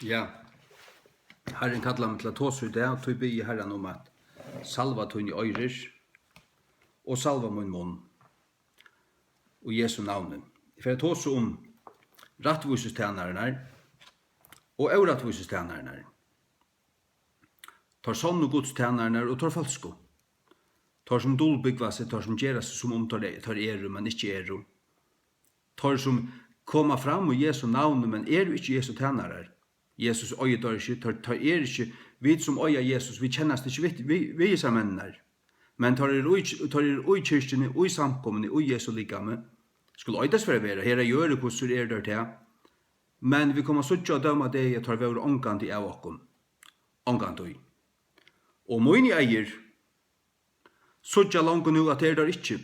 Ja, Herren kallar mig til at tåse ut det, og tog bygge Herren om at salva tog i øyrer, og salva min munn, og Jesu navnet. For jeg tåse om rattvusestjernerne, og ørattvusestjernerne. Tar sånn og godstjernerne, og tar falsko. Tar som dolbyggva seg, tar som gjerra seg som om tar eru, men ikke eru. Tar som koma fram og Jesu navnet, men eru ikke Jesu tjernere. Jesus øye tar ikke, tar ikke, vi som øye Jesus, vi kjennast ikke vi er mennene. Men tar ui kyrkjene, ui samkommene, ui Jesu likame, skulle øydes for å være, her gjøre hvordan der til. Men vi kommer suttje å døme det, jeg tar vi over omgant i av okken. Omgant ui. Og mine eier, suttje langt nu at der ikke.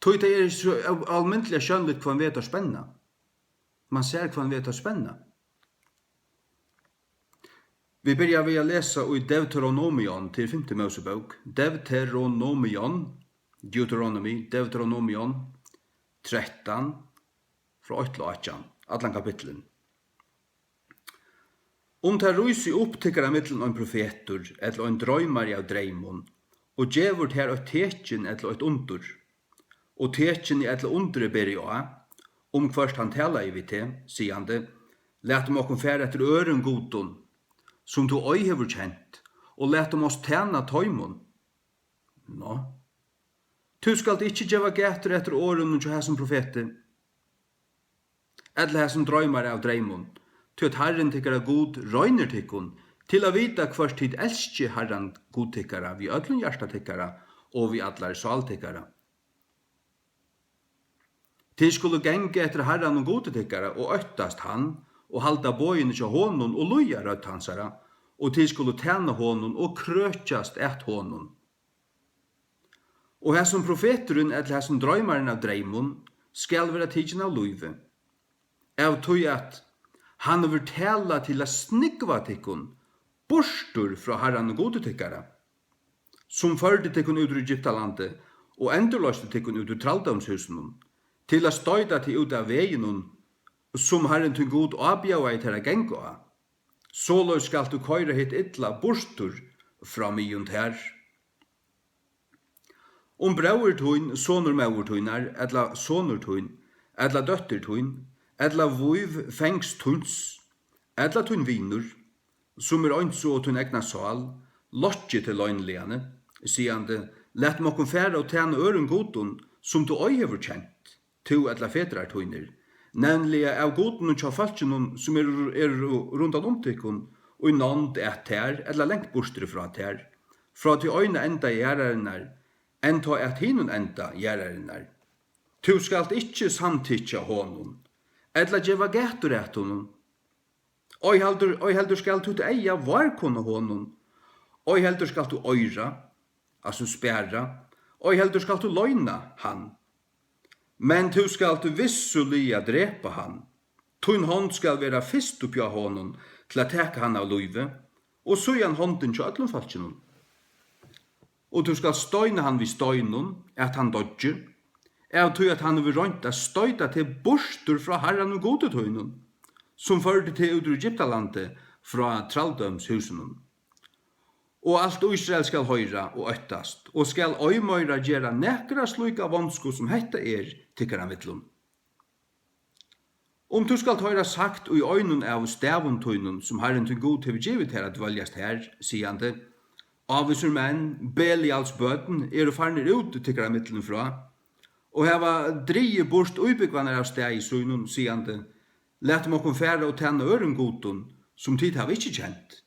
Tog det er så almindelig skjønnet hva han vet å spenne. Man ser hva han vet å spenne. Vi begynner ved å lese i Deuteronomion til 5. Mosebok. Deuteronomion 13, fra 8 til 18, alle kapitlen. Om det ryser opp til av middelen en profeter, eller en drømmer av dreimon, og gjevur her et tekjen eller et under, og tekjen i etle undre ber jeg om først han taler i vi til, sier han det, let om okken fære etter øren godon, som du øy hever kjent, og let om oss tjena tøymon. Nå, du skal ikke gjeva gætter etter åren og her som profete, eller her som drømmer av dreimon, til at Herren tykker god røyner tykkon, til å vite hvert tid elsker Herren god tykkere, vi ødlen hjärsta tykkere, og vi atler sal tykkere. Til skulle genge etter Herren og gode tykkere, og øttast han, og halda bøyene til hånden, og loja rødt hansara, og til skulle tjene hånden, og krøtjast et hånden. Og her som profeteren, eller her som drøymaren av dreimon, skal være tidsen av løyve. Av tog at han vil tala til å snikva tykkun, borstur fra Herren og gode tykkere, som førde tykkun ut ur Egyptalandet, og endurløste tykkun ut ur traldomshusen, til å støyda til ut av veien som Herren til god avbjøa i til å genge av. Såløy skal du køyre hitt ytla borstur fra miunt her. Om brauertun, sonur mauertunar, etla sonurtun, etla døttertun, etla vuiv fengstuns, etla tun vinur, som øynsu og tun egna sal, lotje til løgnligane, siande, let mokken færa og tjene øren godun, som du øy hever kjent, to etla fetrar tuiner, nemlig av godun og tjafaltjenun som rundan omtykkun, og nånd et ter, etla lengt bostre fra ter, fra til øyne enda gjerrarinnar, enn ta et hinun enda gjerrarinnar. Tu skalt ikkje samtitja honum, etla djeva gætur et honum, oi heldur skal tu til eia varkona honum, oi heldur skal tu øyra, altså spæra, oi heldur skal tu løgna han, men tu skal du vissulia drepa han. Tun hånd skal vera fyrst uppja honom til å teka han av løyve, og så han hånden til öllum falskjennom. Og du skal støyna han vid støynun, at han dodger, av tog at han vil røynta støyta til borstur fra Herren og gode tøynun, som førde til ut ur Egyptalandet fra traldømshusenum. Og alt Israel skal høyra og øttast, og skal øymøyra gjera nekra sluka vansko som hetta tykkara mittlum. Om du skal høyra sagt og i øynun av stavuntunnun som Herren til god til givet her at dvaljast her, siande, avvisur menn, Belials bøten, farnir ut tykkara mittlum fra, og heva drije bort ubyggvanar av steg i sunnun, siande, let mokkon færa og tjena øren godun, som tid har ikkje kjent.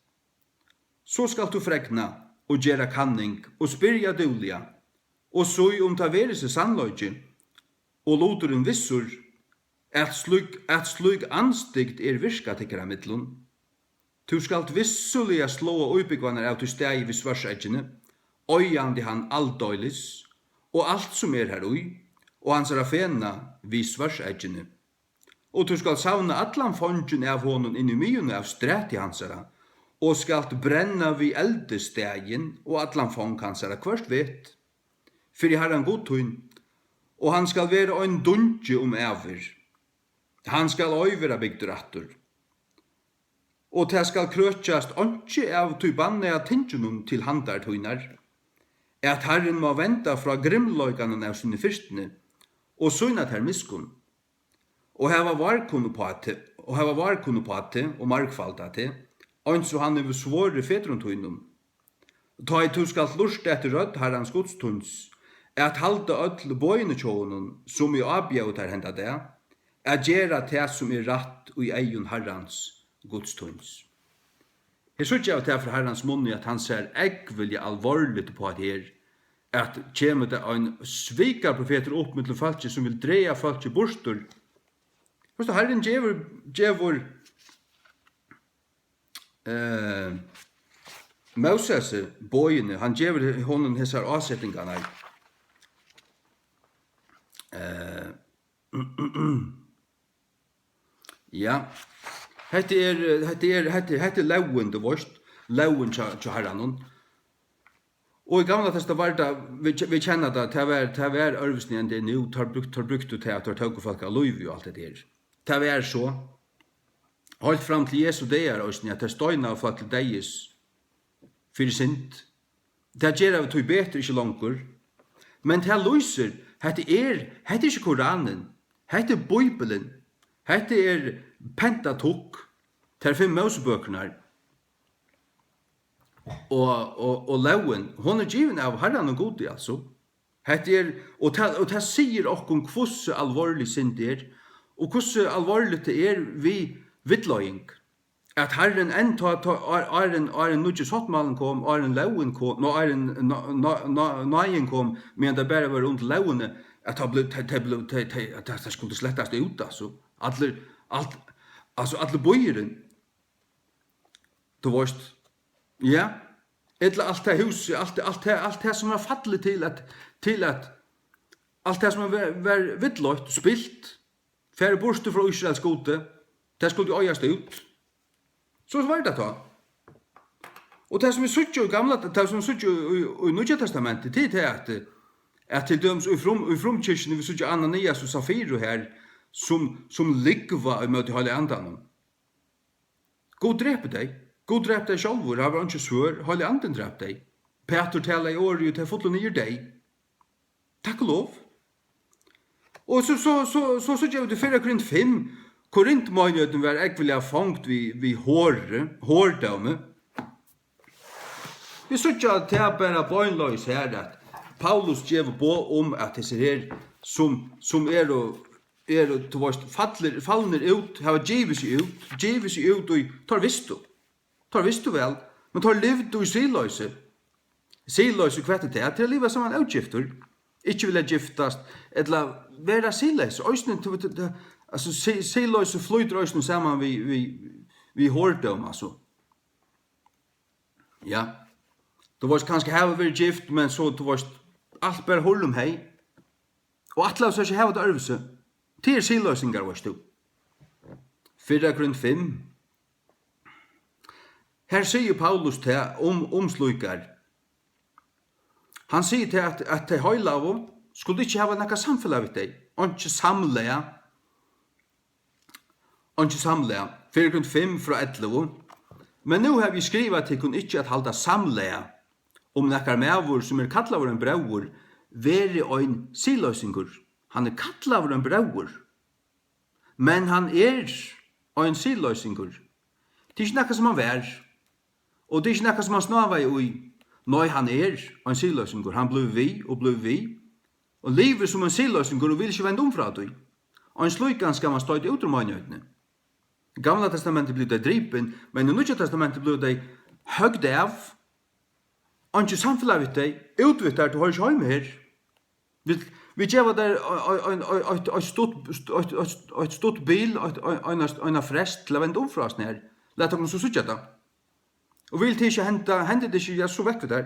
Så skal du frekna og gjera kanning og spyrja dulja, og så om ta vere seg sannløyge, og loturen vissur at slug anstigt virka tykkara mittlun. Du skal vissulega slå og ubyggvanar av til steg vid svarseggjene, øyandi han aldøylis, og alt som her ui, og hans rafena vid svarseggjene. Og du skal savna allan fondjen av honom inn i myune av stræti hansara, og skalt brenna vi eldestegin og allan fong hansara kvart vet. Fyrir Herren godtun, og han skal være ein dunge æver. Han skal øyvera bygdur attur. Og det skal krøtjast ikke av tøy banne av tingjunum til handar tøynar, at Herren må venta fra grimløyganen av sine fyrstene, og søgna til miskun, og heva varkunnu på det, og markfalda til, og så han er svåre fedrun tøynum. Ta i tu skal lust etter rødt herrans godstuns, at halda öll bøyne tjónun, som i avbjautar henda det, at gjera det som er ratt og i eion herrans godstuns. Jeg synes ikke av det fra herrans munni at han ser eggvilja alvorligt på det her, at kjemur det en svikar profeter opp med folk som vil dreia folk i borstur. Forstå, herren djevor Moses bøyene, han djevor honom hessar avsettingarna. Ja, hette er lauen, det vorst, lauen til herren. Og i gamla testamentet vi kjenner det, det var ørvesni enn det nu, tar brukt til at det tog folk av lov og alt det der. Det var så. Helt fram til Jesu det er også, at det støyna av folk til deis, for sint. Det gjør av tog betre ikke langer. Men det løser, hette er ikke Koranen, hette er Bibelen, hette er Pentatokk, det er 5 Mosebøkene her. Og lauen, hon er given av herran og godi, altså. Hette er, og det sier okkom hvordan alvorlig synd er, og hvordan alvorlig det er vi vittløying. At herren enta Aren nudje sottmalen kom, Aren lauen kom, når Aren nøyen kom, men det bare var under lauene, at det skulle slettast ut, altså. Alle bøyeren, du varst, ja, eller alt det huset, alt det som var fattelig til at alt det som var vittløyt, spilt, færre borste fra Israels gode, det skulle øyast ut. Så var det da. Og det som vi suttet i gamla, det som vi suttet i Nødja Testamentet, det er at til døms i fromkirkene, vi suttet Ananias og Safiro her, som ligva i møte Heilig Andan. God drepe deg. God drepe deg sjálfur, han var ikke svør, Heilig Anden drepe deg. Peter tala i året til fotlo nyer deg. Takk og lov. Og så jeg ut i 4 Korint 5, Korintmøynøyden var ekvelig fangt vi hårdame. Vi sutja at det er bare bøynløys her, at Paulus gjev på at disse her, som er til vårt fallner ut, har givet seg ut, og tar visst vel, men tar livet i siløyse. Siløyse hva er det? Til livet som han utgifter, ikke vil giftast, eller være siløyse. Altså, siløyse flyter øyne sammen vi hårde om, altså. Ja. Du var kanskje hava vært gift, men så du var alt bare hold om hei. Og at la oss ikke hava det øvelse. Til siløysingar var du. 4 Korint 5. Her sier Paulus til omslukar. Han sier til at de høylavo skulle ikke hava nekka samfellag vidt deg. Og ikke samlega. 4 Korint 5 fra 11. Men nu har vi skrivet til kun ikke at halda samlega om nekkar mevor som er kallavur en braur veri ein siløysingur. Han er kallavur en braur. Men han er ein siløysingur. Det er ikke nekka som han vær. Og det er ikke nekka som han snava i. Nei, han er ein siløysingur. Han blev vi. Og livet som en siløysingur og vil ikke vende fra det. Og en slukan skal man støyde ut om øynøytene. I Gamla testamentet blev det dripen, men i Nødja testamentet blev det høgd av. Og ikke samfunnet vidt deg, utvitt der, du har ikke hjemme her. Vi gjør der et stort bil, en frest til å vende fra oss ned. Lett om så sutja da. Og vil til ikke hente det ikke så vekk der.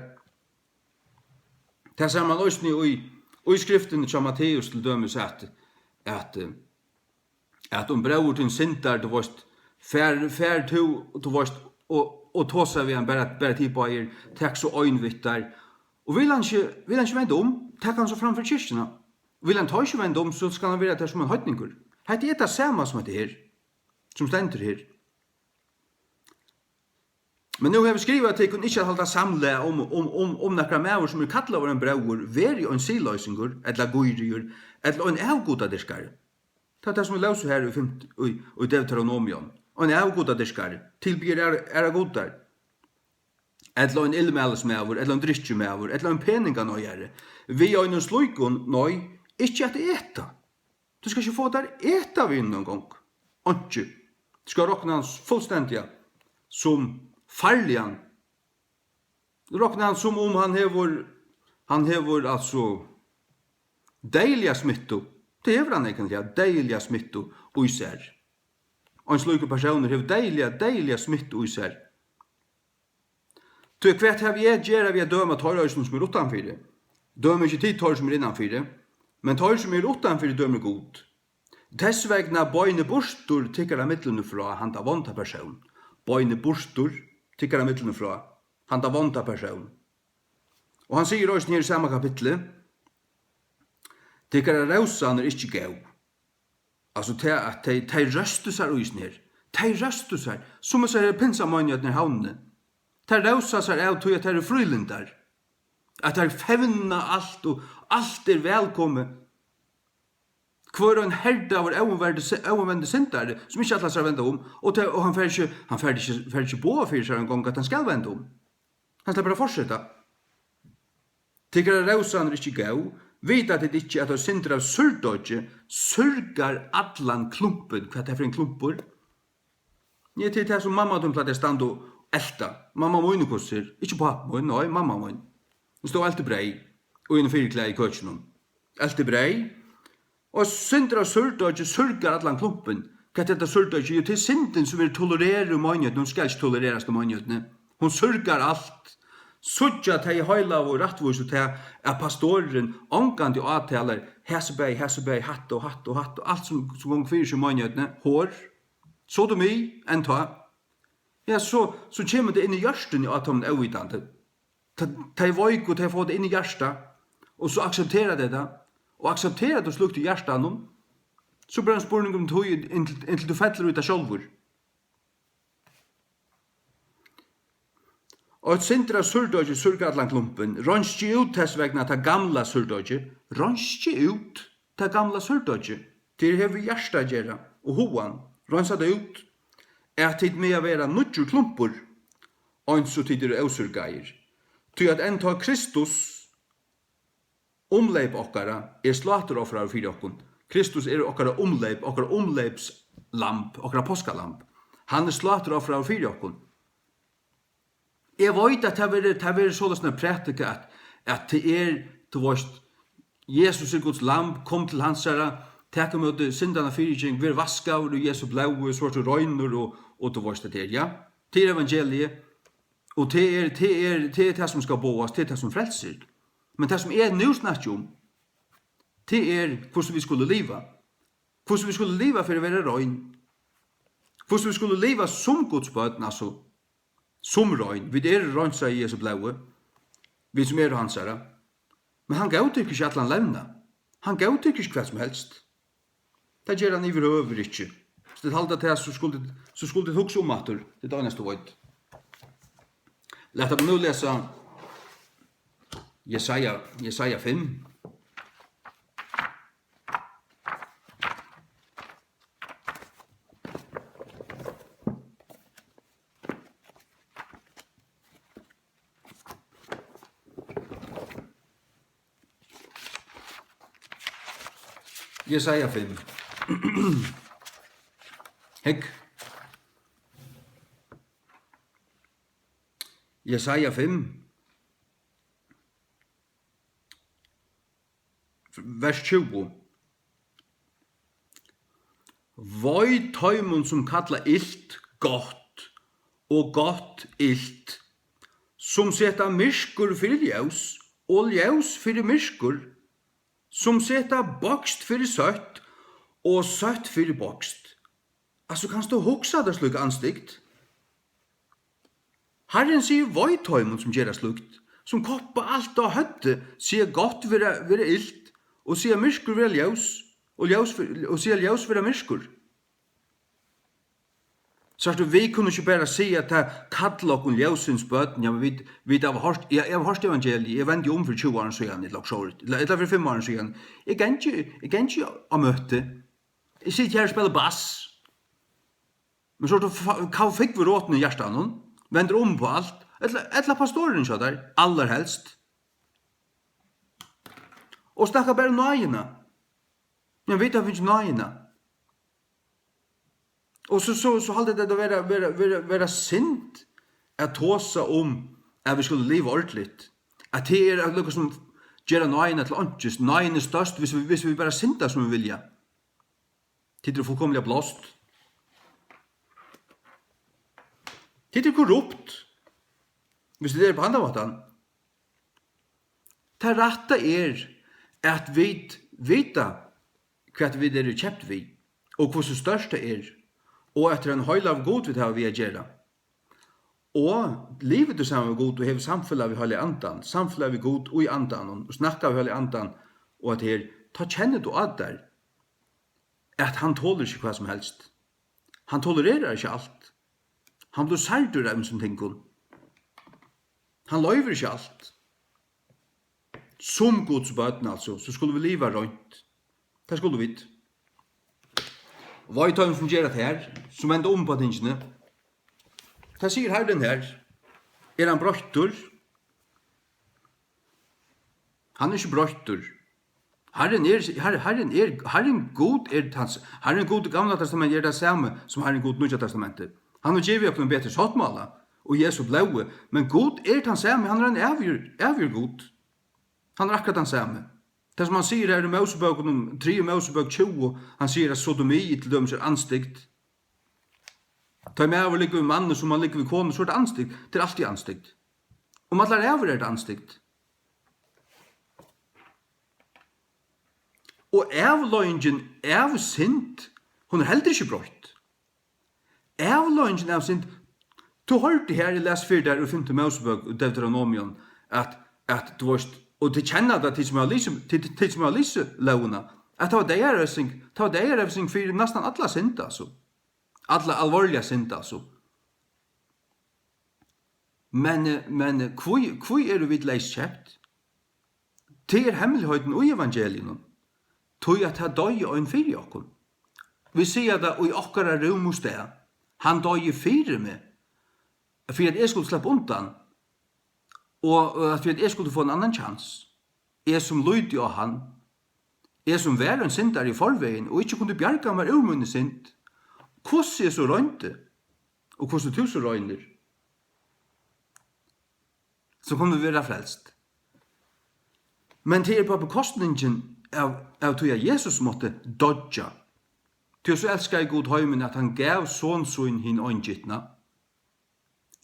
Det ser man også i skriften til Matteus til dømes at om bror til sintar du varst fær to du varst og tåsa vi han bare tid på er takk så øynvitt der. Og vil han ikke vende om, takk han så framfor kyrkjena. Vill han ta ikke vende om, så skal han være der som en høytninger. Hette det samme som det her, som stender her. Men nu har vi skrivet at de kunne ikke holde samle om noen mever som kattlet over en brauer, veri og en siløysinger, eller goyrier, eller en avgodadiskare. Det er det som vi løser her i Deuteronomion. En avgodadiskare, tilbyr godar. Eller en ilmælesmever, eller en driskjemever, eller en peninganøyere. Vi har en sløykon, nøy, ikke at eta. Du skal ikke få der eta vi noen gang. Ikke. Du skal råkne hans fullstendig som farligan. Råkne han som om han hever altså deilige smitto. Det hever han egentlig, deilige smitto og især. Og en slike personer hever deilige smitto og især. Så hvert har vi gjør vi døma tøyrøysen som utanfyrir. Dømer ikke tid tøyr som innanfyrir, men tøyr som utanfyrir dømer god. Dessvegna bøyne borstur tykker av midlene fra handa vonta person. Bøyne borstur tykker av midlene fra handa vonta person. Og han sier også her i samme kapitlet, tykker av rausan ikke gau. Altså til at de røstu seg også her. De røstu seg, som er så pinsamanjøtene i havnene. De rausa seg av til at de frylindar. At de fevna alt, og alt velkommen. Hvor en herde av overvende sintare, som ikke alle skal vende om, og han fer ikke på for seg en gang at han skal vende om. Han skal bare fortsette. Tykker rausan ikke gau, vet at det ikke at sinter av surdodje, surgar allan klumpen, hva det er for en klumpur. Jeg til det som mamma de platt stand og elta. Mamma moine kosser, ikke pappa moine, nei, mamma moine. Hun stod alltid brei, og inne fyrklei i køtjennom. Alltid brei, og synder av surdodje surgar allan klumpen. Hva er dette surdodje? Jo, til synden som vil tolerere manjøtene, hun skal ikke tolereres til manjøtene. Hun surgar alt. Suttja til høyla og rattvus og til at pastoren omgant i avtaler hesebei, hatt og alt som gong fyrir seg manjøtene, hår, sodomi, enn ta. Ja, så kommer det inn i hjørsten i atomen avvitande. De voik og de får det inn i hjørsta, og så aksepterer det da, og aksepterer det og slukt i hjertan, så blir en spurning om tog inntil du fettler ut av sjolvur. Og et sinter av surdodje surgar allan klumpen, ronskje ut tess vegna ta gamla surdodje, ronskje ut ta gamla surdodje, til hever hjärsta gjerra, og hoan, ronsa det ut, at tid med å være nudjur klumpur, og så tid er ausurgeir, til at enta Kristus omleip okkara slateloffrar fyrir okkun. Kristus okkara omleip, okkara omleipslamp, okkara påskalamp. Han slateloffrar fyrir okkun. Jeg vet at det er sånne prætika at det du vet, Jesus Guds lamp, kom til hans herra, takk om at syndana fyrirgjeng, vi vaskaver, og Jesu blau, svart og røyner, og du vet det ja. Det evangeliet, og det det som skal boas, det som frelser. Men det som nu snakker om, det hvordan vi skulle leva. Hvordan vi skulle leva for å være røyn. Hvordan vi skulle leva som Guds bøten, altså, som røyn. Vi røyn seg i Jesu blaue. Vi som hans herra. Men han gav tykker ikke at han levna. Han gav tykker ikke hva som helst. Det gjør han iverhøver ikke. Så det halda til så skulle det hugsa om atur. Det er neste veit. Lett oss nå lese Jesaja 5. Jesaja 5. Hekk. Jesaja 5. Vers 20. Voi tøymon som kalla ilt gott, og gott ilt, som seta myrskur fyrir ljós, og ljós fyrir myrskur, som seta bokst fyrir søtt, og søtt fyrir bokst. Altså, kanst du hugsa det sluk anstikt? Herren sier vojtøymon som gjerra slukt, som koppa alt av høtte, sier godt vire ilt, og sier myrskur vera ljós, og sier ljós vera myrskur. Så vi kunne ikke bare si at det kallar okkur ljósins bøten, ja, men vi har hørt, jeg har hørt evangeliet, jeg vent jo for 20 år siden, eller for 5 år siden. Jeg kan ikke å møte. Jeg sitter her og spiller bass. Men så fikk vi råten i hjertan, vender på alt, etla pastoren så der, aller helst. Og snakker bare nøyene. Jeg vet at vi ikke nøyene. Og så halde det å være sint at tåsa at vi skulle leve ordentligt. At det noe som gjør nøyene til åndsjes. Nøyene størst hvis vi bare sinta som vi vilja. Det fullkomlig blåst. Det korrupt. Hvis det på andre måten. Det rette at vi vita hva vi kjøpt vi, og hva som største og etter en høyla av god vi har vi gjøre. Og livet sammen med god, og hever samfunnet vi holder i andan, samfunnet vi god og i andan, og snakker vi holder i andan, og at her, ta kjennet du at der, at han tåler ikke hva som helst. Han tolererer ikke alt. Han blir særdur av en som tenker. Han løyver ikke alt. Som Guds bøten altså, så skulle vi leve rundt. Det skulle vi. Hva er det som gjør det her, som ender på tingene? Det sier Herren her. Han brøttur? Han ikke brøttur. Herren god Herren god i Gamla testamentet det samme som Herren god i Nya testamentet. Han har givet oss noen bedre sattmåla, og Jesu blaue, men god han samme, han en avgjør god. Han akkurat han samme. Det som han sier her i Mosebøk, 3 Mosebøk 20, han sier at sodomi til dem anstegt. Ta med over ligger vi mannen som han ligger vi kone, så det anstegt. Det alltid anstegt. Om alle over det anstegt. Og avløgningen av sint, hun heller ikke brøtt. Avløgningen av sint, du hørte her i les 4 der og 5 Mosebøk og Deuteronomion, at du varst, og til kjenner det til som har lyst lovene, at det var det revsing for nesten alle sint, altså. Alle alvorlige sint, altså. Men hvor vi leist kjøpt? Det hemmeligheten i evangelien, tog at han døg og en fyrir okkur. Vi sier det i okkara rom hos det, han døg fyrir meg, for at jeg skulle slippe undan, og for at jeg skulle få en annan chans. Jeg som lydde av han, jeg som var en sindar i forveien, og ikke kunne bjerga meg urmunne sint. Hvordan jeg så røynte, og hvordan du så røyner, så kunne vi være frelst. Men det på bekostningen av tog Jesus måtte dodja. Til så elskar jeg god høymen at han gav sånn hin åndgittna.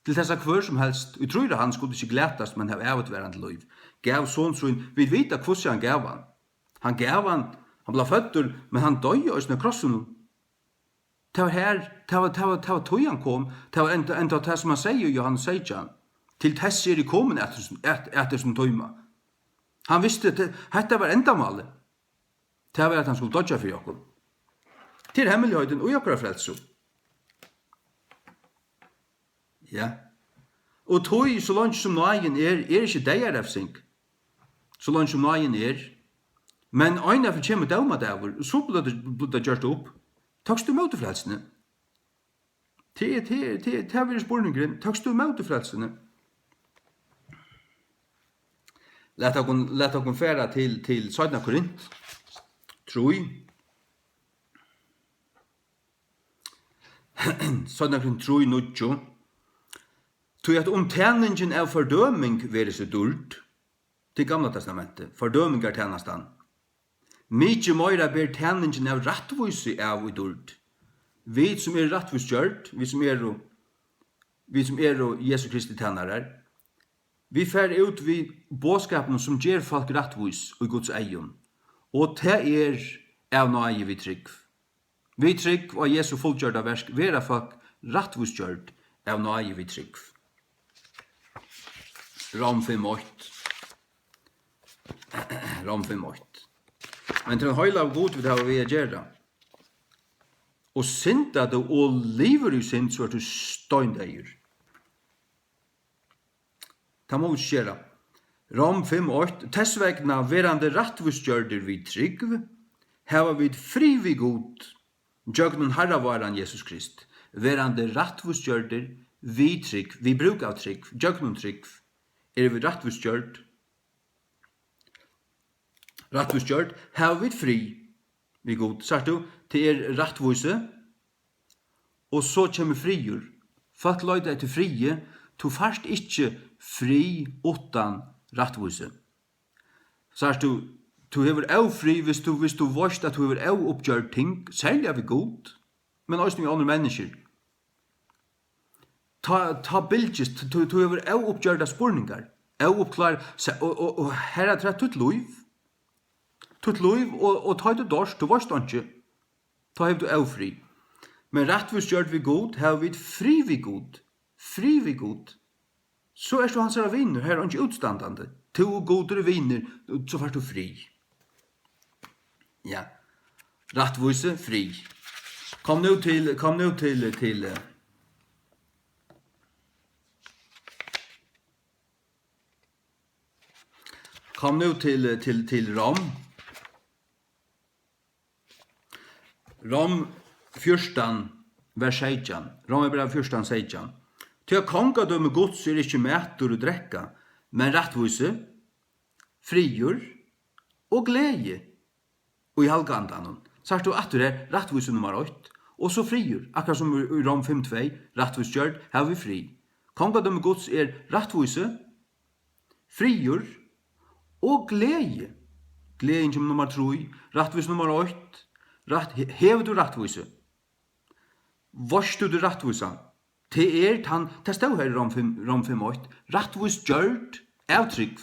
Til dessa hver som helst, vi tror at han skulle ikke glætast, men ha avutverande liv. Gav sånn, vi vet hvordan han gav han. Han gav han ble føtter, men han døg i sånne krossen. Det var her, det var tog han kom, det var enda det som han sier i Johannes 16, til tess i komen etter som tøyma. Han visste at dette var endamålet. Det var at han skulle dodja for jokken. Til hemmeligheten og jokkara frelso. Ja. Og tog så langt som nøyen ikke deirefsing. Så langt som nøyen men øyne for kjemmer dauma der, så ble det gjort opp. Takst du mot frelsene? Det har vært spørningen. Takst du mot frelsene? Lett dere fære til 17 Korint. Troi. 17 Korint troi nudjo. Tog at tjeningen av fordøming være så dult til Gamla testamentet. Fordøming tjenastan. Mykje møyra ber tjeningen av rattvise av i dult. Vi som rattvise gjørt, vi som Jesu Kristi tjenare, vi fer ut vid båskapen som ger folk rattvise og Guds eion. Og det av nøye vi trygg. Vi trygg og Jesu fullgjørda versk, vera folk rattvise gjørt av nøye vi trygg. Rom 5:8. Rom 5:8. Men til en høyla av god vil ha vi å gjøre. Og synda du og lever i synd, så du støyndeir. Ta må skjera. Rom 5:8. Tessvegna verande rattvusgjørder vid trygg, hava vid fri vid god, jøgnen herravaran Jesus Krist. Verande rattvusgjørder vid trygg, vi bruk av trygg, jøgnen trygg, vi rattvusgjørd, hava vid fri vid god. Sagt du, til rattvuse, og så kommer frigjør. Folk løyde etter frie, to først ikke fri utan rattvuse. Sagt du hever au fri hvis du vorst at du hever au oppgjør ting, særlig av god, men også med andre mennesker. Ta bildes, du hever au oppgjør da spurningar, au oppklar, og her er det tutt loiv, og ta du dorsk, du vorst ikke, ta hever du au fri. Men rattvus gjør vi god, har vi fri vi god. Så er du hans av vinner, her er ikke utstandande. To goder vinner, så får du fri. Ja, rattvuse, fri. Kom nu til Kom nu til Rom. Rom 14, vers 16. Romerbrev 14, 16. Til kongadømme gods er ikke mætur og drekka, men rattvise, frigjør og glede. Og i halvgandanen. Sagt du at du er rattvise nummer 8, og så frigjør. Akkurat som i Rom 5:2, rattvise gjørt, har vi fri. Kongadømme gods er rattvise, frigjør og glede. Gleden som nummer 3, rattvise nummer 8, hever du rattvise. Vars du rattvisa? Det stod her i Rom 5:8. Rattvis gjørd av trygg.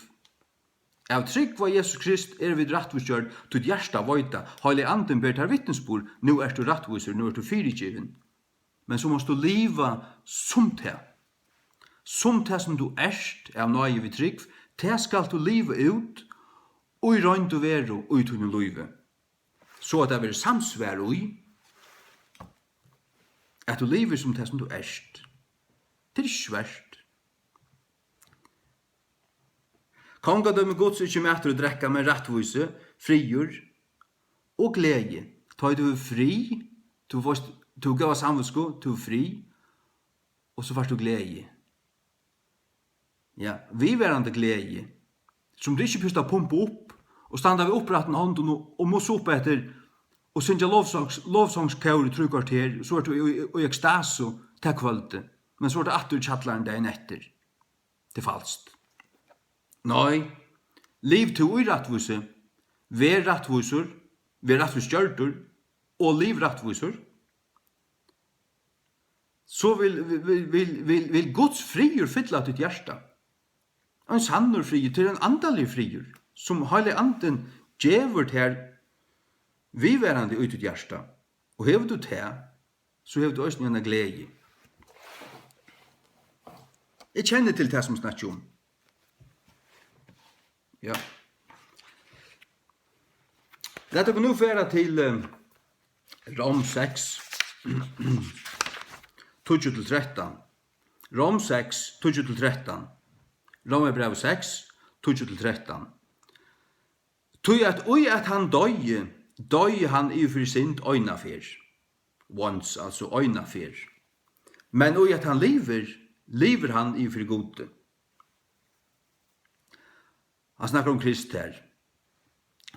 Av trygg var Jesus Krist vi rattvis gjørd til hjersta vøyta. Heilig anden ber til vittnesbord. Nu er du rattviser, nu er du fyrirgiven. Men så måst du liva som det. Som det som du av nøye vid trygg. Det skal du liva ut og i røynd og veru og i tunne livet. Så at det vil samsvær ui at du lever som det som du erst. Det er svært. Kongadømme gods ikke mætter å drekka med rattvise, frigjør og glede. Ta du fri, du gav samvetsko, du fri, og så først du glede. Ja, vi verande glede, som du ikke pystar pumpa opp, og standa vi oppratten hånden og mås opp etter og synja lovsångskjør i trykvarter, så du i ekstaso til kvölde, men så det atter tjattlaren dagen etter. Det er falskt. Nei, liv til ui rattvise, ver rattvusgjørdur, og liv rattvusur, så vil Guds frigjør fylla ditt hjärsta. En sannur frigjør til en andalig frigjør, som heilig anden djevur her vi verande ut ditt hjärsta. Og hever du det, så hever du også en glede. Jeg kjenner til det som snakker om. Ja. Lad oss nå fære til Rom 6, 12-13. Rom 6, 12-13. Romerbrev 6, 12-13. Tui at han døye han i for sint øynafer. Once, altså øynafer. Men ui at han lever han i for gode. Han snakker om Krist her.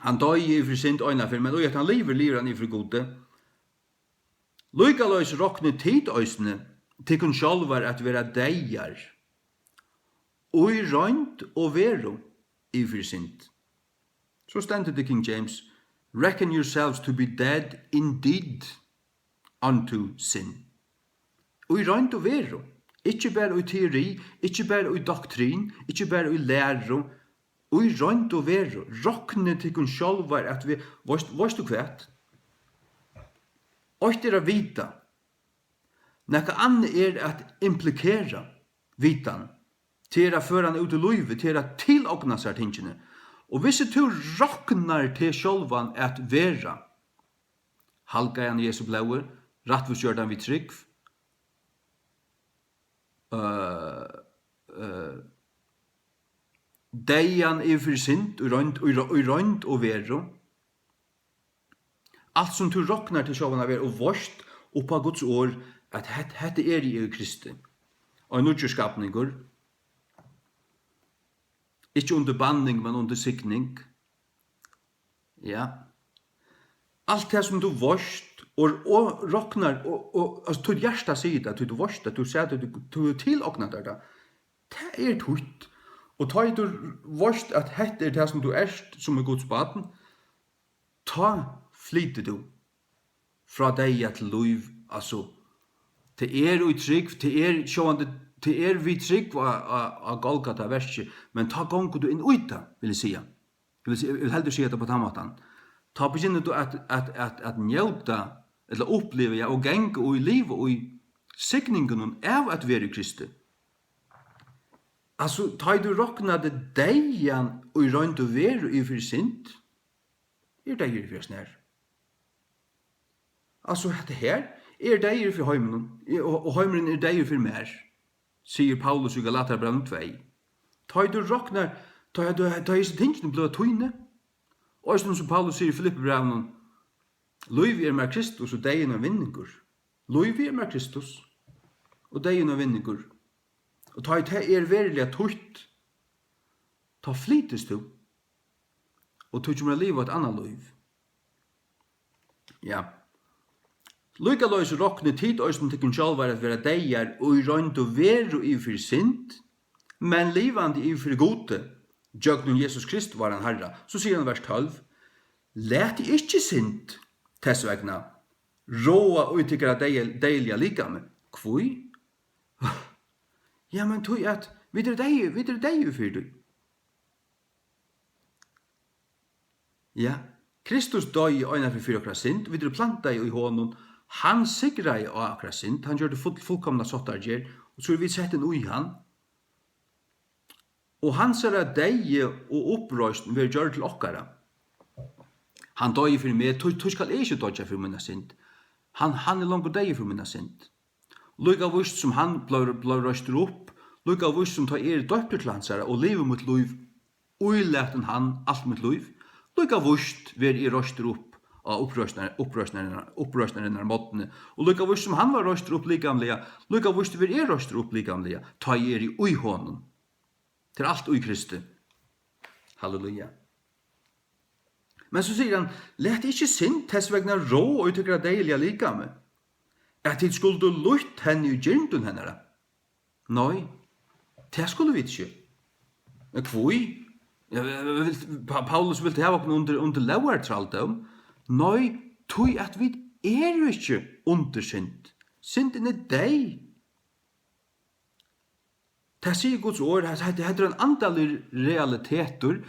Han døye i for sint øynafer, men ui at han lever han i for gode. Lukaløys rokne tid øysene, til kun sjálvar at vera deiar. Ui røynt og veru i for sint. Så stendur det King James, reckon yourselves to be dead indeed unto sin. Og i røynt og veru, ikke bare i teori, ikke bare i doktrin, ikke bare i læro, og i røynt og veru, rokne til kun sjálvar at vi, varst du kvært? Oit er a vita, nekka anna at implikera vitan, til a føra han ut i luive, til a tilogna seg tingene, Og hvis du roknar til sjálvan at vera, halgajan Jesu blauer, rattvisgjørdan vi trygg, deian for synd, og rønt og vero, alt som du roknar til sjálvan at vera, og vorst oppa Guds år, at hette i Kristi. Og nudgerskapningur, ikke under banning, men under sikning. Ja. Alt det som du vorst, og roknar, og altså, du hjärsta sier at du vorst, at du sier at du tiloknar det, det tutt. Og ta du vorst at hette det som du erst, som Guds baden, ta flyter du fra deg til liv, altså, til og trygg, til vi trygg av Golgata verset, men ta gongur du inn uita, vil jeg sige. Jeg vil heller sige det på den måten. Ta begynner du at njauta, eller oppleve, ja, og genge og i livet og i signingen av at være i Kristi. Altså, ta du rokna det deian og i rønt og være i for sint, deier i for snær. Altså, det her deier for heimen, og heimen deier for mer, sier Paulus i Galaterbrevet 2. Ta du rokna, ta disse tingene blå tøyne, og som Paulus sier i Filippebrevet, Løyvi mer Kristus og deigen av vinningur. Løyvi mer Kristus og deigen av vinningur. Og ta verilig tutt, ta flytes du, og tog kommer livet et annet liv. Ja. Lykka løys rokne tid og som tykken sjálv var at vera deier og i rønt og veru i fyrir sint, men livande i fyrir gode, Jøgnun Jesus Krist var han herra. Så sier han vers 12, let ikkje sint, tessvegna, råa uttikkara deilja likame. Kvui? Ja, men tog at, videre deie fyrir du. Ja, Kristus døy i øyna fyrir okra sint, videre planta i hånden, han sigra i okra sint, han gjør det fullkomna sottarger, og så vi sett en ui han, og han ser at deie og opprøsten vil gjøre til okkara. Han døy fyrir meg, tog skal jeg ikke dødja fyrir minna sint. Han langt deie fyrir minna sint. Lykka vust som han blei røster opp, lykka vust som tar døptur til hans og livet mot liv, uilekten han alt mot liv, lykka vust vil jeg røster opp av opprøsnaren måttene, og lykka vust som han var røster opp likamlega, lykka vust vil jeg røster opp likamlega, ta i ui hånden, til alt ui Kristi. Halleluja. Men så sier han, let ikkje sint tessvegna rå og uttykkra deilige likame, at tid skulle lutt henne i gyrdun hennara. Nei, det skulle vi ikke. Men kvoi? Paulus vil ha okken under lauertraldom. Nei, tog at vi jo ikke undersynt. Synden deg. Det sier Guds ord, det heter en andalig realiteter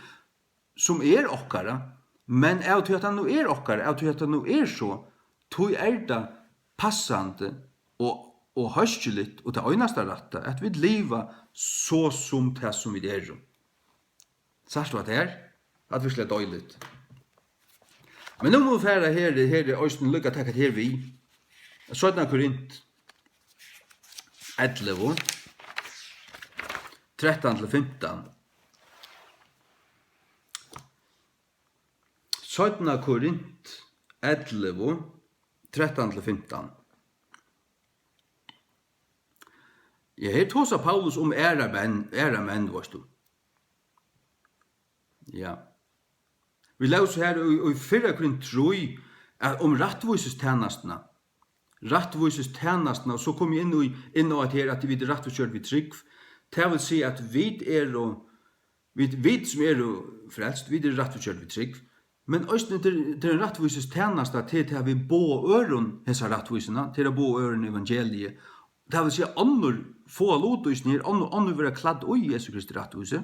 som okkara, men av til at han nå okkara, av til at han nå så, tog det passande og høstelig og til øyneste rette, at vi lever så som det som vi Sørst hva det at vi slett døyligt. Men nå må vi fære her i Øysten lykka takket her vi, 17 Korint 11, 13-15. 17 Korint 11, 13-15. Ja, her tåsa Paulus om æra menn, varst du. Ja. Vi leser her i 4 Korint 3 om rattvises tjenestene. Rattvises tjenestene, og så kom jeg inn og at her at vi rattviskjørt vi trygg. Det vil si at vi som frelst, vi rattviskjørt vi trygg. Men også til en rattvises tjeneste til vi bo øren hessa rattvisene, til å bo øren evangeliet. Det vil si at andre få lotvisninger, andre vil kladd i Jesu Kristi rattvise.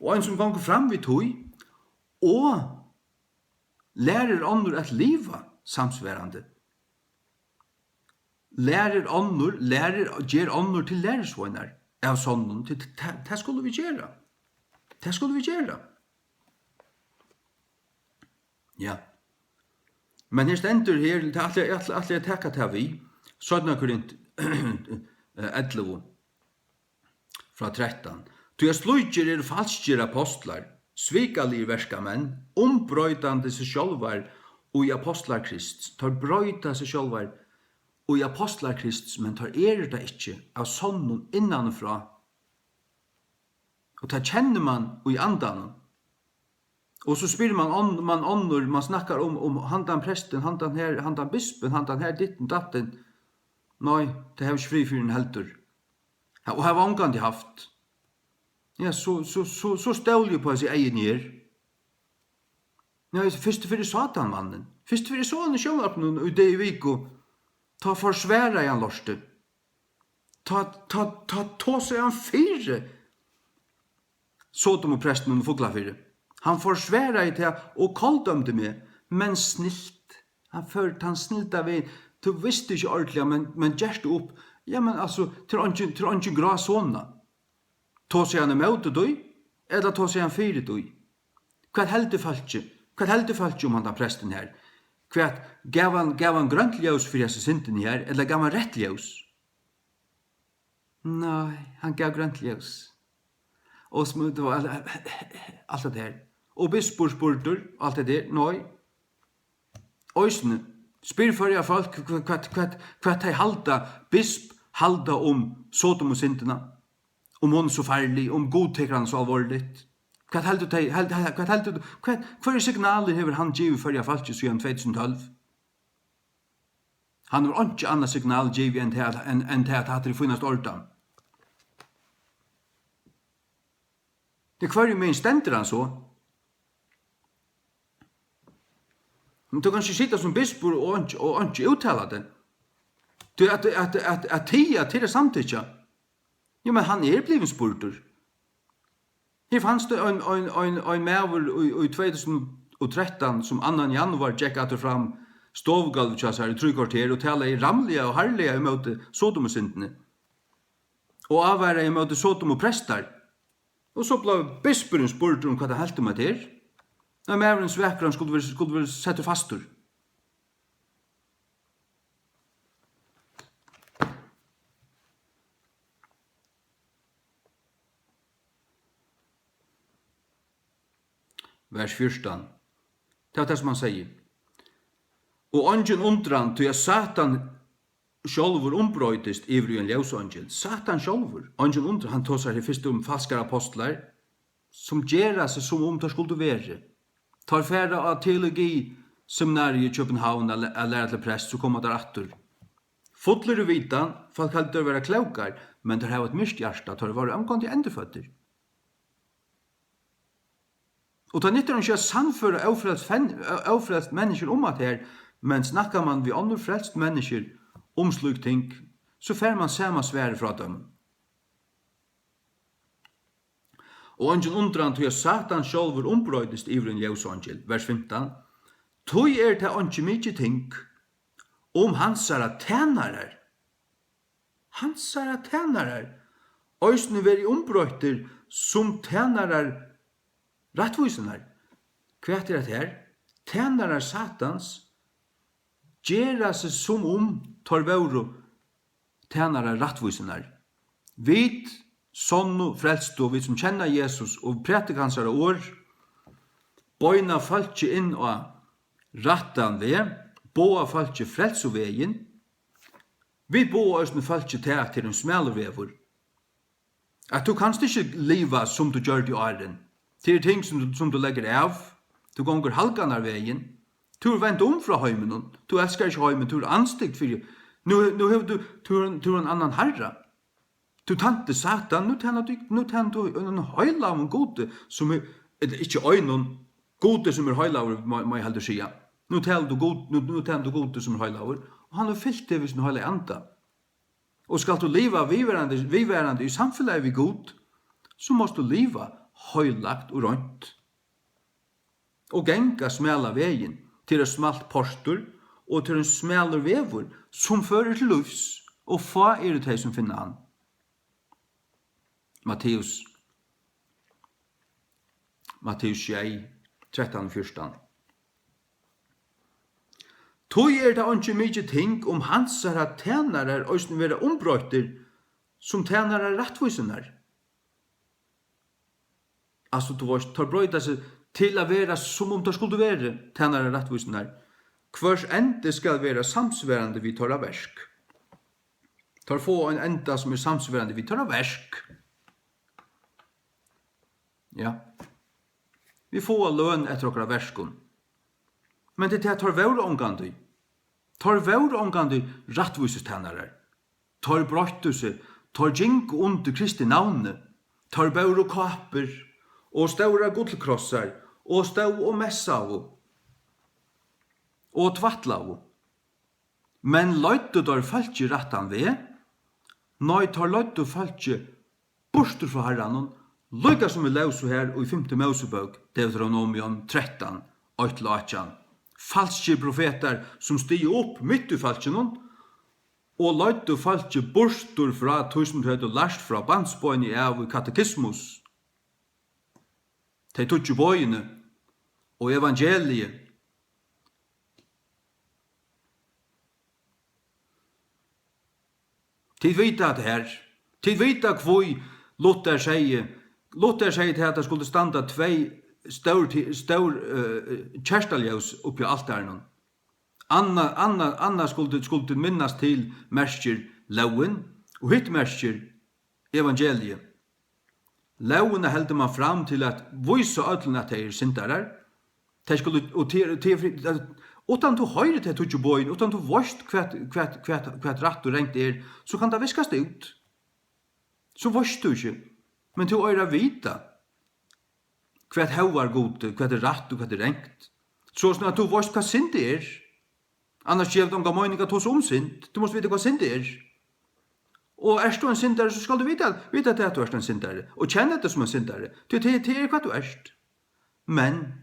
Og en som ganger fram vi tog, og lærer andre at liva samsværende. Lærer andre, gjør andre til lærersvåner av sånne. Det skulle vi gjøre. Det skulle vi gjøre. Ja. Men her stendur her, det er alltid jeg tekka til vi, 17 Korint 11 fra 13. Tu jeg slujtjer falskjer apostlar, svikalige verskamenn, ombrøydande seg sjálvar og i apostlar Krist, tar brøyta seg sjálvar og i apostlar Krist, men tar det ikkje av sonnen innanfra. Og ta kjenner man og i andan. Og så spyr man ånder, man snakkar om handan presten, handan her, handan bispen, handan her, ditten, datten. Nei, det har ikke fri for en helter. Og har vangandi haft. Ja, så stål på seg egen her. Ja, først fyrir satanmannen. Først fyrir sånne sjålappen og det i viko. Ta forsværa i han lorste. Ta seg han fire. Sodom og presten og fogla fire. Han forsværa i det og kalldømde meg, men snilt. Han førte han snilt av en. Du visste ikke ordentlig, men gjerste opp. Ja, men altså, til ikke gra sånne. Ta seg han imot døy, eller ta seg han fire døy. Hva heldig falskje? Hva heldig falskje om han da presten her? Hva gav han grønt ljøs for disse syndene her, eller gav han rett ljøs? Nei, han gav grønt ljøs. Og det var alt det her. Og bispor spurter, alt det der, nei. Øysene, spyr for folk hva de halda, bisp halda om Sodom og syndene, om hon så farlig, om godtekrene så alvorligt. Hva signaler hever han givet for folk i 2012? Han har ikke annet signal givet enn til at det finnast ordan. Det kvar jo med en stender han så. Men du kan ikke sitte som bispor og ikke uttala det. Du at tia til det samtidig. Jo, men han bliven spurter. Her fanns det en maver i 2013 som 2. januar gikk at fram stovgalvtjassar i 3 kvarter og tala i ramlige og herlige imot Sodom og syndene. Og avværa imot Sodom og prestar. Og så ble bisperen spurt om hva det heldte meg til. Når maverens vekran skulle være sette fastur. Vers 14. Det er det som han sier. Og ånden undran til at Satan sjálfur ombrøytist ivrig en ljøsangel. Satan sjálfur, ånden undran, han tåsar i først om falskare apostlar, som gjerra seg som om det skulle være. Tar færre av teologi seminariet i København eller lærer til prest, så kommer der atter. Fotler i vitan, folk heldur å være klaukar, men der har et myrst hjärsta, tar det være omgående endeføtter. Og da nytter han ikke å sannføre avfrelst mennesker om at her, men snakker man ved andre frelst mennesker om slik ting, så får man samme svære fra dem. Og ungen undran til at Satan sjálfur ombrøydist ivrig en ljøsangel, vers 15. Tøy det ikke mykje ting om hansara tænarar. Hansara tænarar. Øysene veri ombrøyder som tænarar rattvisenar. Hva det her? Tænarar Satans gjerra seg som om tar våre tænarar rattvisenar. Vit sånn frelst og vi som kjenner Jesus og prætikansare år, bøyna falskje inn og rattan ved, boa falskje frels og vegin, vi boa òsne falskje til en smaler vevor. At du kanst ikke liva som du gjør i åren, til ting som du legger av, du gonger halkanar vegin, du vent fra heimen, du elskar ikke heimen, du anstikt for nu har du en annan herra. Du tante Satan, nu tenner du en høylav og gode, som ikke øynen gode som høylaver, må jeg heller sige. Nu tenner du gode som høylaver, og han har fyllt det hvis du høyler enda. Og skal du leva viverande i samfunnet vi god, så måste du leva høylagt og rønt. Og genga smela veien til en smalt postur og til en smaler vevor som fører til lufs, og få det de som finner han. Matteus 6, 13-14. Tog det ikke mye ting om hans at tænare øyne være ombrøyter som tænare rettvisenar. Altså, du vet, tar brøyta seg til å være som om det skulle være tænare rettvisenar. Hvers ende skal være samsværende vi tar av versk. Tar få en enda som samsværende vi tar av versk. Ja. Vi får løn etter okra verskun. Men det tar vår omgandi. Tar vår omgandi rattvusestænare. Tar brøttuse, tar jink under Kristi navne. Tar bør og kaper, og staura gullkrossar, og stau og messavu, og tvattlavu. Men løytu der falki rattan ved, nøy tar løytu falki bortur fra herranon, lukka som vi lausu her og i 5. Mosebok, Deuteronomium 13, 8-18. Falske profeter som stiger opp mitt i falkenon, og løytu falki bortur fra tusen høyt og lærst fra bandsbøyni av katekismus. De tutsi bøyene og evangeliet. Tid vita det her. Tid vita kvoi Luther sier til at det skulle standa tvei stor kjerstaljøs oppi altaren. Anna skulle minnas til mersker lauen, og hitt mersker evangeliet. Lauen heldur man fram til at vise ødlen at de syndarar. Utan du høyre til tutsi bøyen, utan du vorst hvert ratt og rengt så kan det viskast ut. Så vorst du ikke. Men du øyra vita hvert hauvar gode, hvert ratt og hvert rengt. Så sånn at du vorst hva synd Annars gjør det omgå møyninga tos synd. Du måste vite hva synd Og du en syndare, så skal du vite at du en syndare. Og kjenne det som en syndare. Det hva du Men,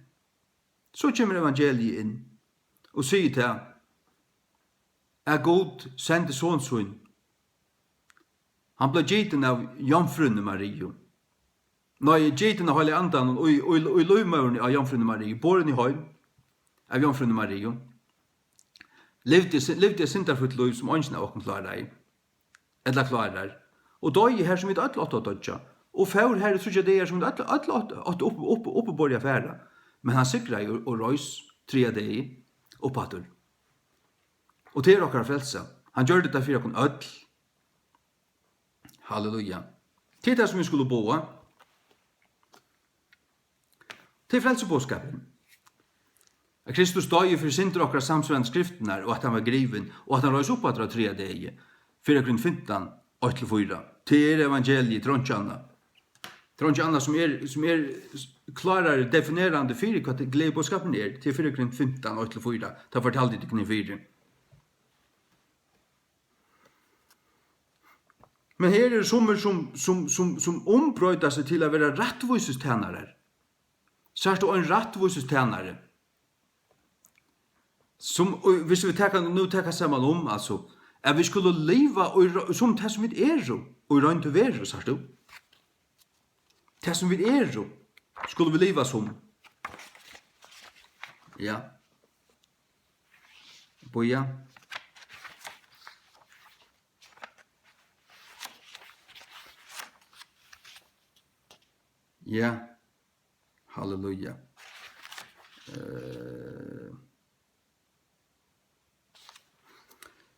så kommer evangeliet inn, og sier til God sendte sånn. Han ble gjiten av jomfrunne Marie. Nei, gjiten av Heilig Andan, og i løymøren av jomfrunne Marie, båren i høy av jomfrunne Marie. Levde syndarfullt liv som ønsken av åkken klarer eller klarar. Og da her som vi ikke åtte dødja. Og før her tror jeg det som vi ikke åtte oppe på affæra. Men han sikrer jo og røys 3 dager oppatter. Og til dere frelse. Han gjør det for dere ødel. Halleluja. Til det som vi skulle bo. Til frelsebåskapen. At Kristus døg for synder dere samsvarende skriftene, og at han var griven, og at han røys oppatter av 3 dager. 4:15, 8-4. Til evangeliet, Tronjanna som klarere definerande fyrir hva gledebåskapen til 4:15, 8-4. Det fortalte jeg til 4. Men her det sommer som ombrøyder seg til å være rettvisestjenere. Så er det en rettvisestjenere. Som, hvis vi tenker sammen altså, at vi skulle leve som det som vi og rønt å være, sa du. Det som vi skulle vi leve som. Ja. Boja. Ja. Halleluja.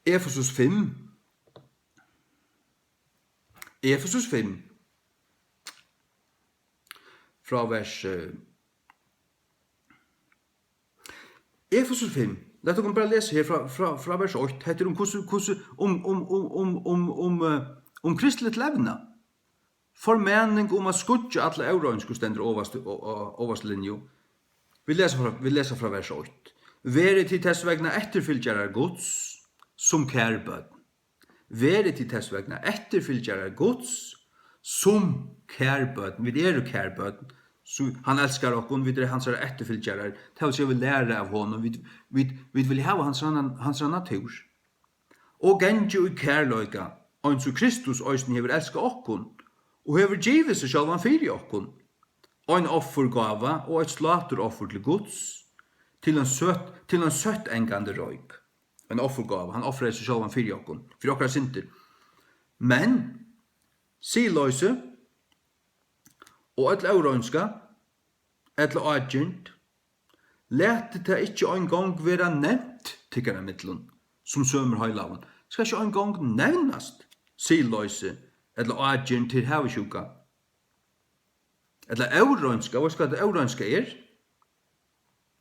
Efesus 5. Efesus 5. Fra vers Efesus 5. Låt oss bare lese her fra vers 8. Heter om kristelig levna. Formening om at skudja alle eurøynske stender overst linjo. Vi leser fra vers 8. Vere til tess vegna etterfylgjarar Guds, som kærbøden. Vere til tess vegna etterfylgjarar Guds, som kærbøden. Vi kærbøden. Så han elskar okkon, vi hans etterfylgjarar. Det vil si vi lære av honom. Vi vil ha hans natur. Og gengi i kærløyga, og så Kristus òsni hever elska okkon, og hever givet seg sjálvan fyrir okkon. Og en offergava og et slateroffer til Guds, til en søtt engande røyk. en offergave. Han offrer seg selv for jokken, for okkara synder. Men, siløse, og et eurønska, et agent, lette det ikke en gang være nevnt tikkerne mittlun, som sømer høylaven. Skal ikke en gang nevnast siløse, et agent til havesjuka. Et eurønska, hva skal det eurønska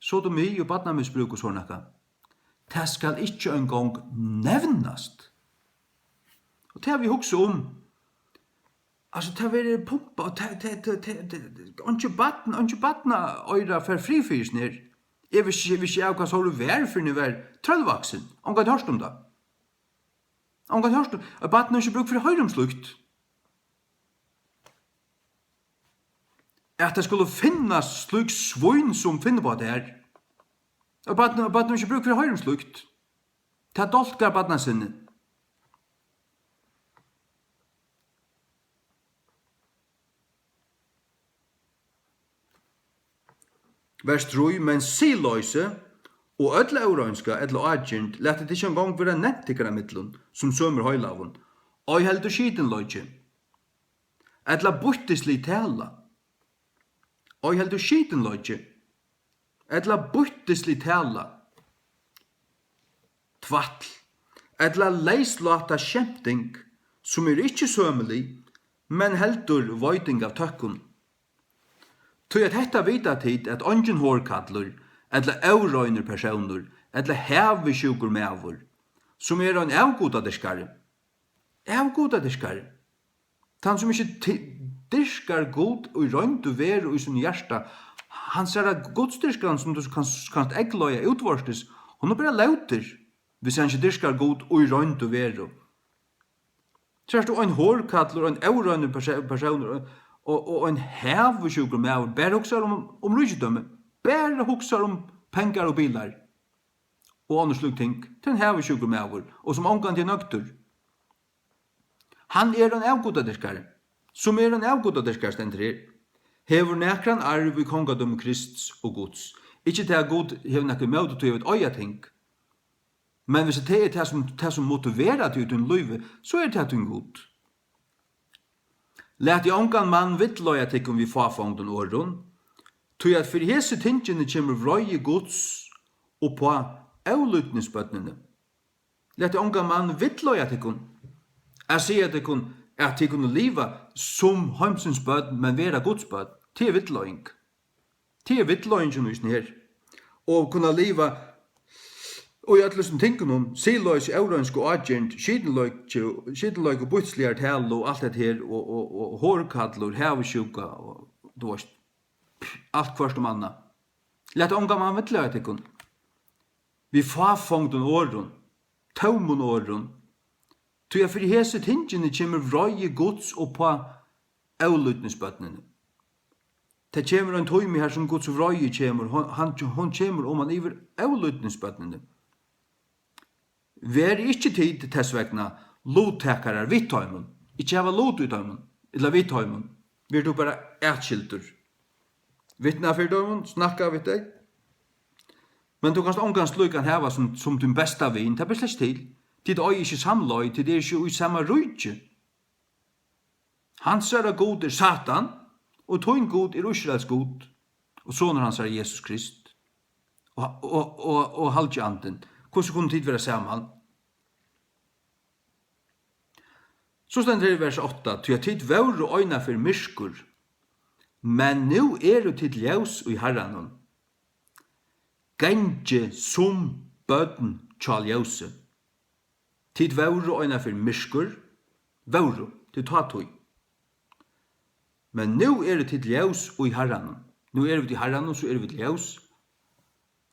sodomi og badnamisbruk og sånn ekka. Det skal ikke en gang nevnast. Og det har vi hukse om. Altså, det har vært pumpa, ikke badna øyra for frifyrsen her. Jeg vil ikke av hva så du vær for ni vær trøllvaksen. Han kan hørst om det. Han kan hørst om det. Badna ikke bruk for høyrumslukt. At det skulle finnas slik svøyn som finner på det her. Og badna ikke bruk for høyrumslukt. Det er dolkar badna sinne. Vers 3, men siløyse og ødla eurøynska edla agent lette det ikke en gang være nettikere mittlun som sømer høylaven og heldur skitenløyke edla buttisli tala og heldur skitenløyke edla buttisli tala tvatl edla leislata skjemting som ikke sømelig men heldur vøyting av tøkkun. Tøy at hetta vita tid at ongen hårkadlur, eller eurøyner personer, eller hevisjukur mevur, som en avgodadirskare. Avgodadirskare. Han som ikke dirskar god og røynt og ver og i sin hjärsta, han ser at godsdirskaren som du kan eggløya utvarstes, hon er bare lauter, hvis han ikke dirskar god og røynt og ver. Så er det en hårkadlur, en eurøyner personer, og en hevisjukur mevur, bare huksar om rydgjødømme, bare huksar om pengar og bilar, og andre slug ting, til en hevisjukur mevur, og som omgang til nøktur. Han en avgodadirskare, som en avgodadirskare stendur her. Hever nekran arv i kongadom Krists og Guds. Ikke til at God hever nekka møte til et øya ting, men hvis det er det som motiverer til din løyve, så er det din god. Læt i ongan mann vittløya tikkum vi fafongden åren, tog at for hese tingene kommer vrøye gods og på avlutningsbøtnene. Læt i ongan mann vittløya tikkum. Jeg sier at tikkum liva som heimsens bøtn, men vera gods bøtn. Det er vittløying. Det er vittløying som er her. Og kunne liva og i alle som tenker noen, siløys, eurøynsk og agent, skidenløyk og butsligar tal og alt det her, og hårkadlor, hevisjuka, og du vet, alt kvart om anna. Lett unga man vittløy tikkun. Vi fafongden åren, taumun åren, tog jeg for hese tingene kommer vrøye gods og på avlutningsbøtnene. Det kommer en tøymi her som gods vrøye kommer, hon kommer om han iver avlutningsbøtnene. Vær ikkje tid tess vegna lottakarar vittøymun, ikkje hava lot utøymun, eller vittøymun, vir du bara ætskiltur. Vittna fyrir døymun, snakka vitt deg. Men du kanst omgans lukan hava som din besta vin, det er slett til. Tid oi ikkje samløy, tid er ikkje ui samma rujtje. Hans er god er Satan, og tøyn god er Israels god, og soner hans er Jesus Krist. Og halvtje anden. Hvordan kunne tid være sammen? Så stender det i vers 8, «Ty at tid vore øyna for myrskur, men nu er du tid ljøs i herranon. Genge som bøden tjal ljøse. Tid vore øyna for myrskur, vore, til ta tøy. Men nu er du tid ljøs i herranon. Nu er vi til herranon, så er vi til ljøs.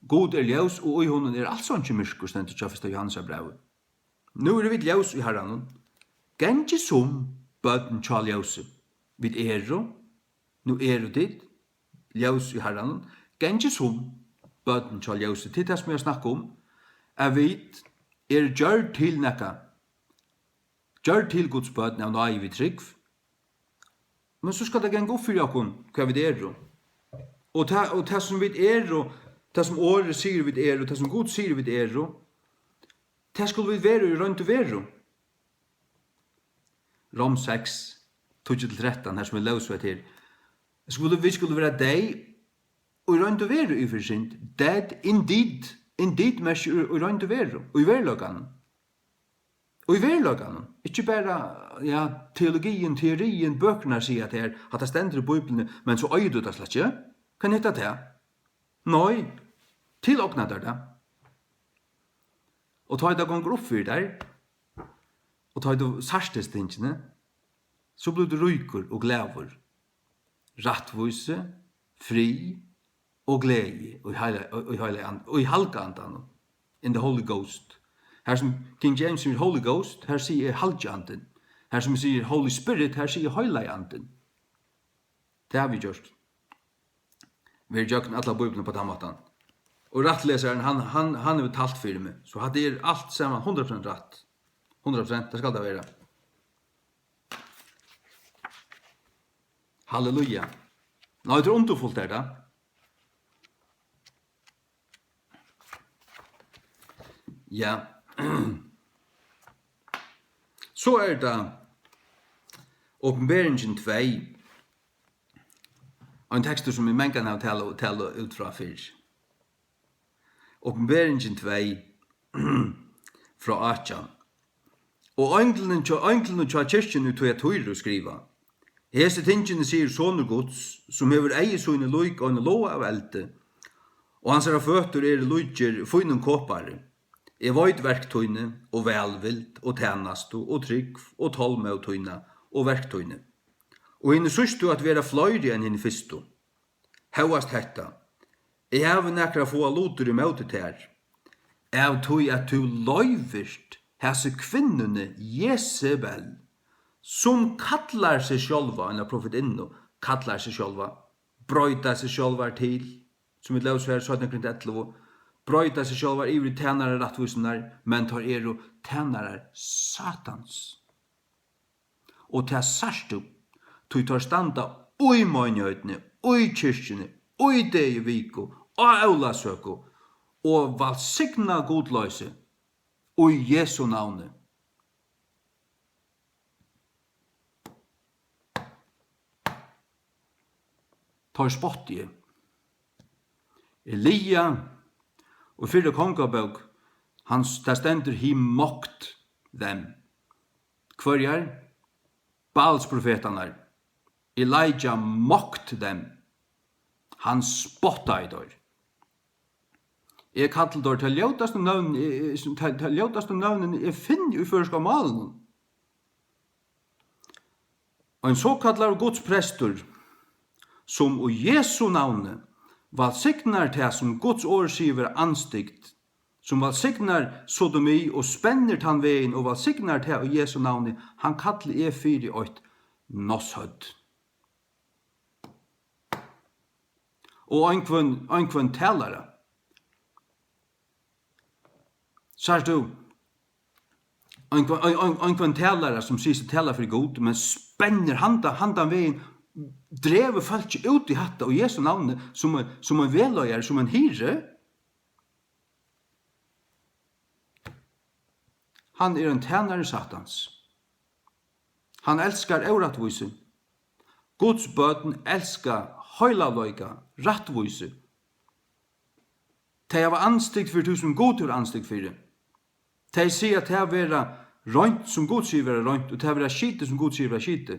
God er ljøs, og i honom er alt sånn ikke myrskur, stendt til 1. Johannes brev. Nå er vi ljøs i herranon. Genge som bøden tjal ljøse. Vid nu er dit, ljøs i herranon. Genge som bøden tjal ljøse. Til det som jeg snakker om, er vi gjør til nekka. Gjør til Guds bøden av nøye vi trygg. Men så skal det genge opp for jakken, hva vi Og det som vi det som året sier vi og det som Gud sier vi Det skulle vi være i rundt og være. Rom 6, 12-13, her som vi løser til. Vi skulle være deg, og rundt og være i forsint. Dead indeed mest i rundt og være, og i verløkene. Og i verløkene. Ikke bare teorien, bøkene sier at det stender i Bibelen, men så øyde det slett ikke. Kan hitta det? Nei, til åkna det. Og ta det gonger opp for der, og ta det sarstes tingene, så blir det ryker og glæver. Rattvise, fri og glede og i halkandan, in the Holy Ghost. Her som King James sier Holy Ghost, her sier halkandan. Her som sier Holy Spirit, her sier høyleandan. Det har vi gjort. Vi har gjort alle bøybene på den måten. Og rattleseren, han er jo talt for meg. Så det alt sammen 100% ratt. 100%, det skal det være. Halleluja. Nå er det underfullt der da. Ja. Så er det Åpenberingen 2. En tekst som vi mengen har tale ut fra før. Åpenberingen 2 fra 18. Og englene tja kyrkjen ut av Tøyre skriva. Hese tingene sier soner Guds, som hever eie sånne loik og en lov av elte, og hans føtter loiker funnen kåpare. Jeg veit verktøyne og velvilt og tænast og trygg og tolme og tøyne og verktøyne. Og henne sørste at vera fløyre enn henne fyrsto. Hauast hetta. Jeg har nekra få loter i møtet her. Jeg tøy at du løyverst hese kvinnene Jezebel, som kallar seg sjálva, en profetinno, kallar seg sjálva, brøyta seg sjálva til, som vi løs her 17:11, brøyta seg sjálva ivrig tænare rattvusenar, men tar og tænare satans. Og til sarstu, tog tar standa ui møgnøytene, ui kyrkjene, ui deg viko, og aulasøko, og valsigna godløse, ui Jesu navne. Tar spottie. Elia, og fyrre kongabøk, der stender he mocked them. Hverjar? Baalsprofetanar. Elijah mocked them. Han spotta i dør. Jeg kallte dør til ljótaste navnen jeg finner i førska malen. Og en såkallar Guds prestur, som og Jesu navne valsignar til som Guds årskiver anstikt, som valsignar sodomi og spenner tan veien og valsignar til og Jesu navne, han kallar E4-8 noshødd. Og einkvøn talare. Sars du, einkvøn talare som sier seg talar for god, men spenner handan veien, drever folk ut i hatta og Jesu navne som en veløyer, som en hyre. Han en tænare satans. Han elskar euratvise. Guds bøten elskar høylaløyga, rattvise. De har anstikt for det som God har anstikt for det. De sier at det har vært rønt som God sier være rønt, og det har vært skite som God sier være skite.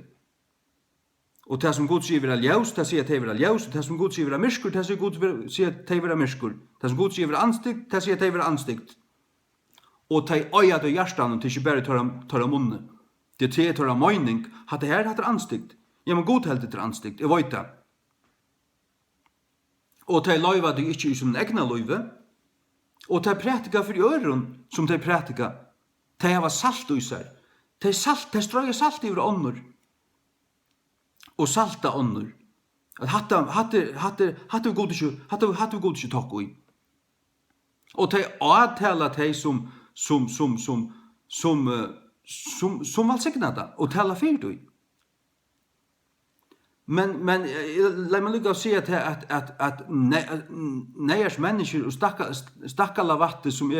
Og det som God sier være ljøs, det sier at det være ljøs, og det som God sier være myrskur, det sier at det være myrskur. Det som God sier være anstikt, det sier at det være anstikt. Og de øya til hjertan, til ikke bare tørre munne. Det er tørre møyning, at det her er anstikt. Ja, men God heldt det anstikt, jeg vet det. Og de løyva det ikke i sin egna løyve, og de prætika for øren som de prætika, de hava salt i seg. De strøyer salt i ånder, og salta ånder. Hatt vi god ikke takk i. Og de avtala de som valsigna det, og tala fyrt i. Men lad mig lukka se at nærs mennesker og stakkala vatte som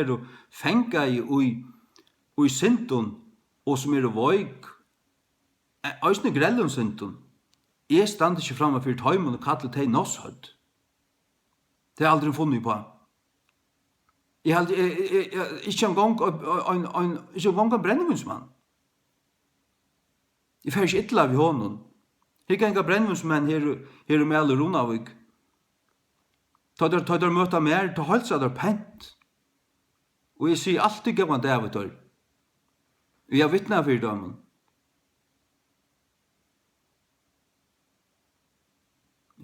fenga i syndun og som voik, eisne grellun syndun, jeg stand ikke framme for tøymun og kallet teg noshødd. Det har aldri funnet på. Jeg har ikke en gang brennevinsmann. Jeg fer ikke ytla av honom. Her kan brennevinsmann her med alle Runavik. Ta der møta mer, ta holdt seg der pent. Og jeg sier alltid gav han David der. Og jeg vittnar for dem.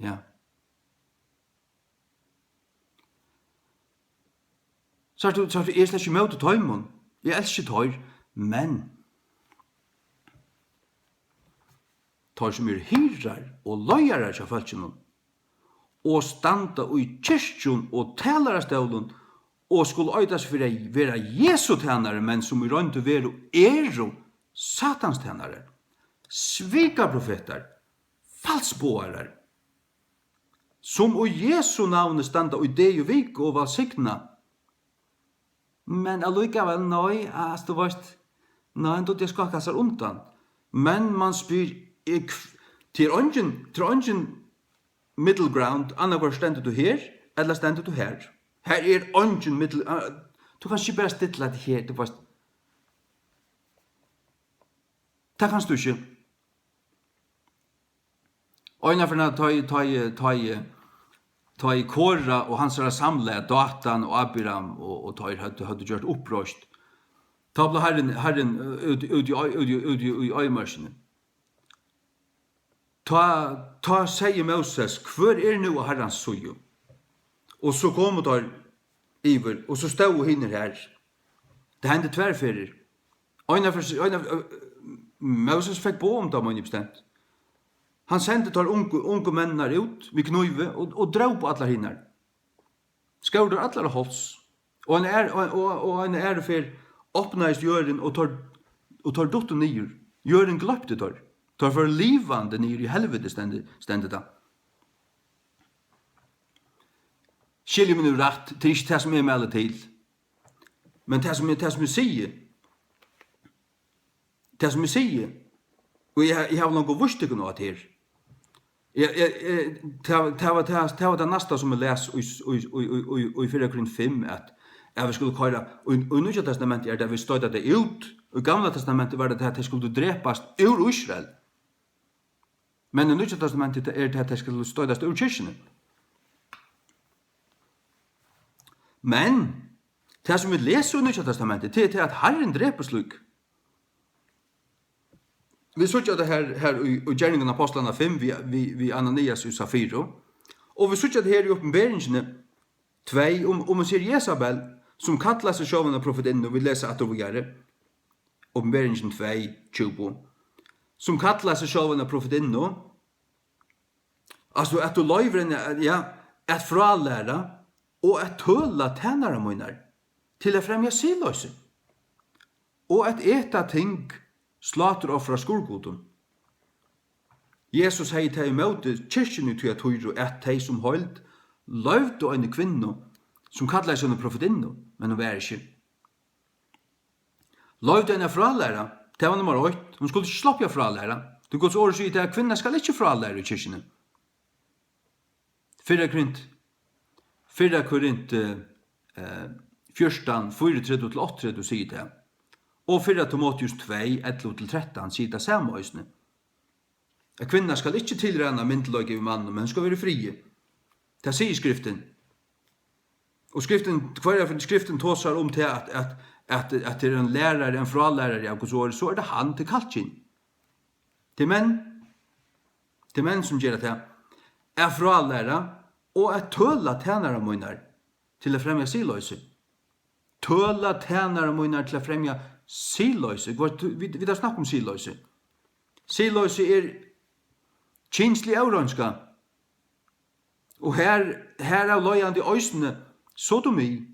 Ja. Så er det jeg slett ikke med til tøymon. Jeg elsker tøyr, men tøyr som hyrar og løyare til følgjene og standa i kyrkjon og talarastøvlen og skulle øydas for å være Jesu tjenare, men som rønt å være Satans tjenare, svika profeter, falsboarer, som og Jesu navnet standa i det og vik og valsigna. Men allikevel, nei, du vet, nei, det skal ikke seg undan. Men man spyr, til ungen middle ground, annarkvar stendur du her, eller stendur du her. Her ungen middle, du kan ikke bare stilla det her, du vet. Det kan du ikke. Øyna for ta i Kora og hans samle Datan og Abiram og ta i hadde gjort opprøst. Ta ble herren ut i øymarsene. Ta sier Moses, hver nu herrens sujo? Og så kom der iver, og så stod hinner her. Det hendte tverrferer. Moses fikk på om det, man bestemt. Han sendte tar unge mennar ut med knuive og drog på alla hinnar. Skauder alla hålls. Og han for åpnaist jøren og tar dotter nyer. Jøren gløpte tar. Tar for livande nyer i helvete stendet da. Skiljer mig nu rätt, det är inte det som är med till. Men det som jag säger, og jeg har noen vurstig nå til her. Det var det neste som jeg leser i 4:5, at vi skulle køre, og i Nye Testamentet det vi støyde det ut, og i Gamla Testamentet var det at det skulle drepast ur Israel. Men i Nye Testamentet det at det skulle støydes ur kyrkene. Men det som vi leser i Nye Testamentet, det at Herren dreper slik. Vi søker det her i Gjerningen av Apostlarna 5, vi Ananias og Safiro. Og vi søker det her i Åpenbæringene 2, om man ser Jezabel, som kallar seg sjåvende profetinnen, og vi leser at det gjør det. Åpenbæringen 2, 20. Som kallar seg sjåvende profetinnen, altså at du løyver henne, at fralæra, og at tøla tænare munnar, til å fremja siløse, og at eta ting, slater offra skurgoden. Jesus hei teg imot kyrkjene til at høyre at teg som holdt løvde en kvinne som kallet seg en profetinne, men hun var ikke. Løvde en fralæra, det var nummer 8, hun skulle ikke slappe fralæra. Det går så året sier at kvinner skal ikke fralæra i kyrkjene. 4 Korint 14, 4-8 sier det. Og 4 Timotheus 2, 11-13 sier det samme øysene. At kvinner skal ikke tilrenne myndeløyge i mannen, men skal være frie. Det sier skriften. Og skriften tåsar om til at det en lærere, en fralærer av Guds ord, så det han til kaltkinn. Til menn som gjør det, fralærer og tøla tænare munnar til å fremja siløyse. Tøla tænare munnar til å fremja siløyse. Vi tar snakk om siløyse. Siløyse kinslig eurønska. Og her av løyande øysene sodomi.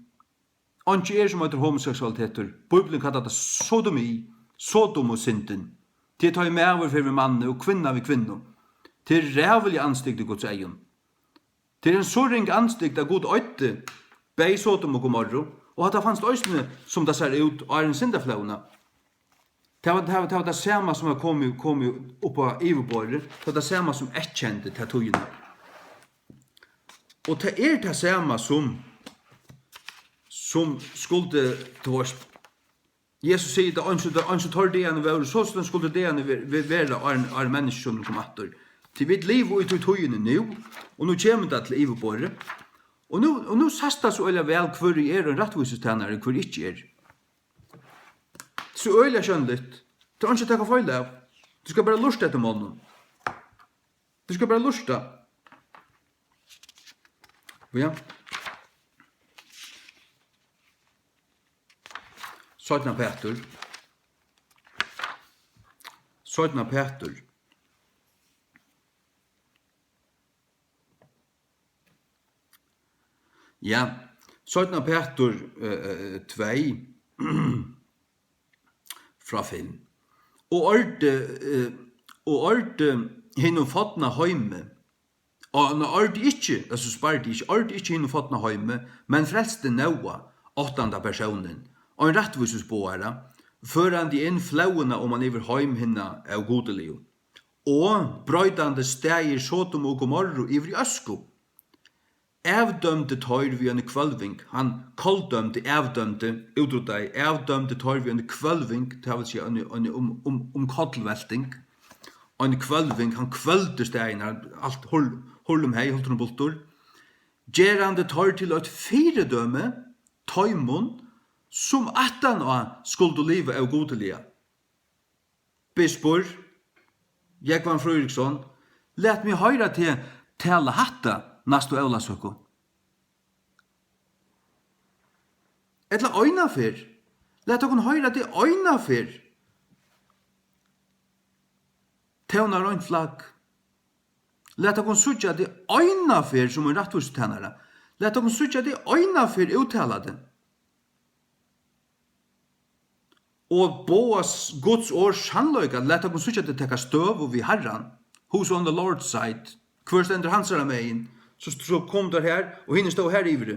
Anki som heter homoseksualiteter. Bibelen kallar det sodomi. Sodom og synden. Det tar med over for mann og kvinna ved kvinno. Til rævelig anstikt i Guds egen. Til en så ring anstikt av god øyte, bei Sodom og Gomorra, og at det fanns øysene som det ser ut av en syndaflauna. Det var det samme som kom opp av Iverbordet, det var det samme som kjente til togene. Og det det samme som skulle til oss. Jesus sier det, anso tar det ene være, så skulle det ene være av mennesker som kom etter. Til vidt liv og ut i togene nå, og nå kommer det til Iverbordet. Og nå sastas så øyla vel hver en rettvisestennere, hver ikke Så øyla skjønnligt. Du har ikke takket feil av. Du skal bare lusta etter mannen. Du skal bare lusta. Ja. Søytna Peter. Ja, Søytna Peter 2 fra 5. Og ordet hinnom fåttna heime, og når ordet ikke, altså spart ikke, ordet ikke hinnom fåttna heime, men frelste Noa, 8. personen, og en rettvisesboere, førande inn flauene om man iver heim hinna av godeliv, og brøydande steg Sodom og Gomorra iver i Øsko, avdømte tøyr vi en kvølving, han kolddømte, avdømte, utrodde, avdømte tøyr vi en kvølving, det vil si kollvelting, en kvølving, han kvølde stegene, alt hullum hei, holdt bultur, gerande tøyr til et firedømme, tøymon, som attan skulle liva av godelia. Bispor, Jekvan Frøyriksson, let meg høyra til tala hatta, nastu evlasøkko. Etla øyna fyr. Let okkur høyra til øyna fyr. Tøvnar øyn flagg. Let okkur sutja til øyna fyr som en rattvustennare. Let okkur sutja til øyna fyr uttalade. Og Boas Guds år sannløyga, let okkur sutja til tekka støv og vi herran. Who's on the Lord's side? Hver stender hansara megin? Så kom der her, og henne stod her ivre.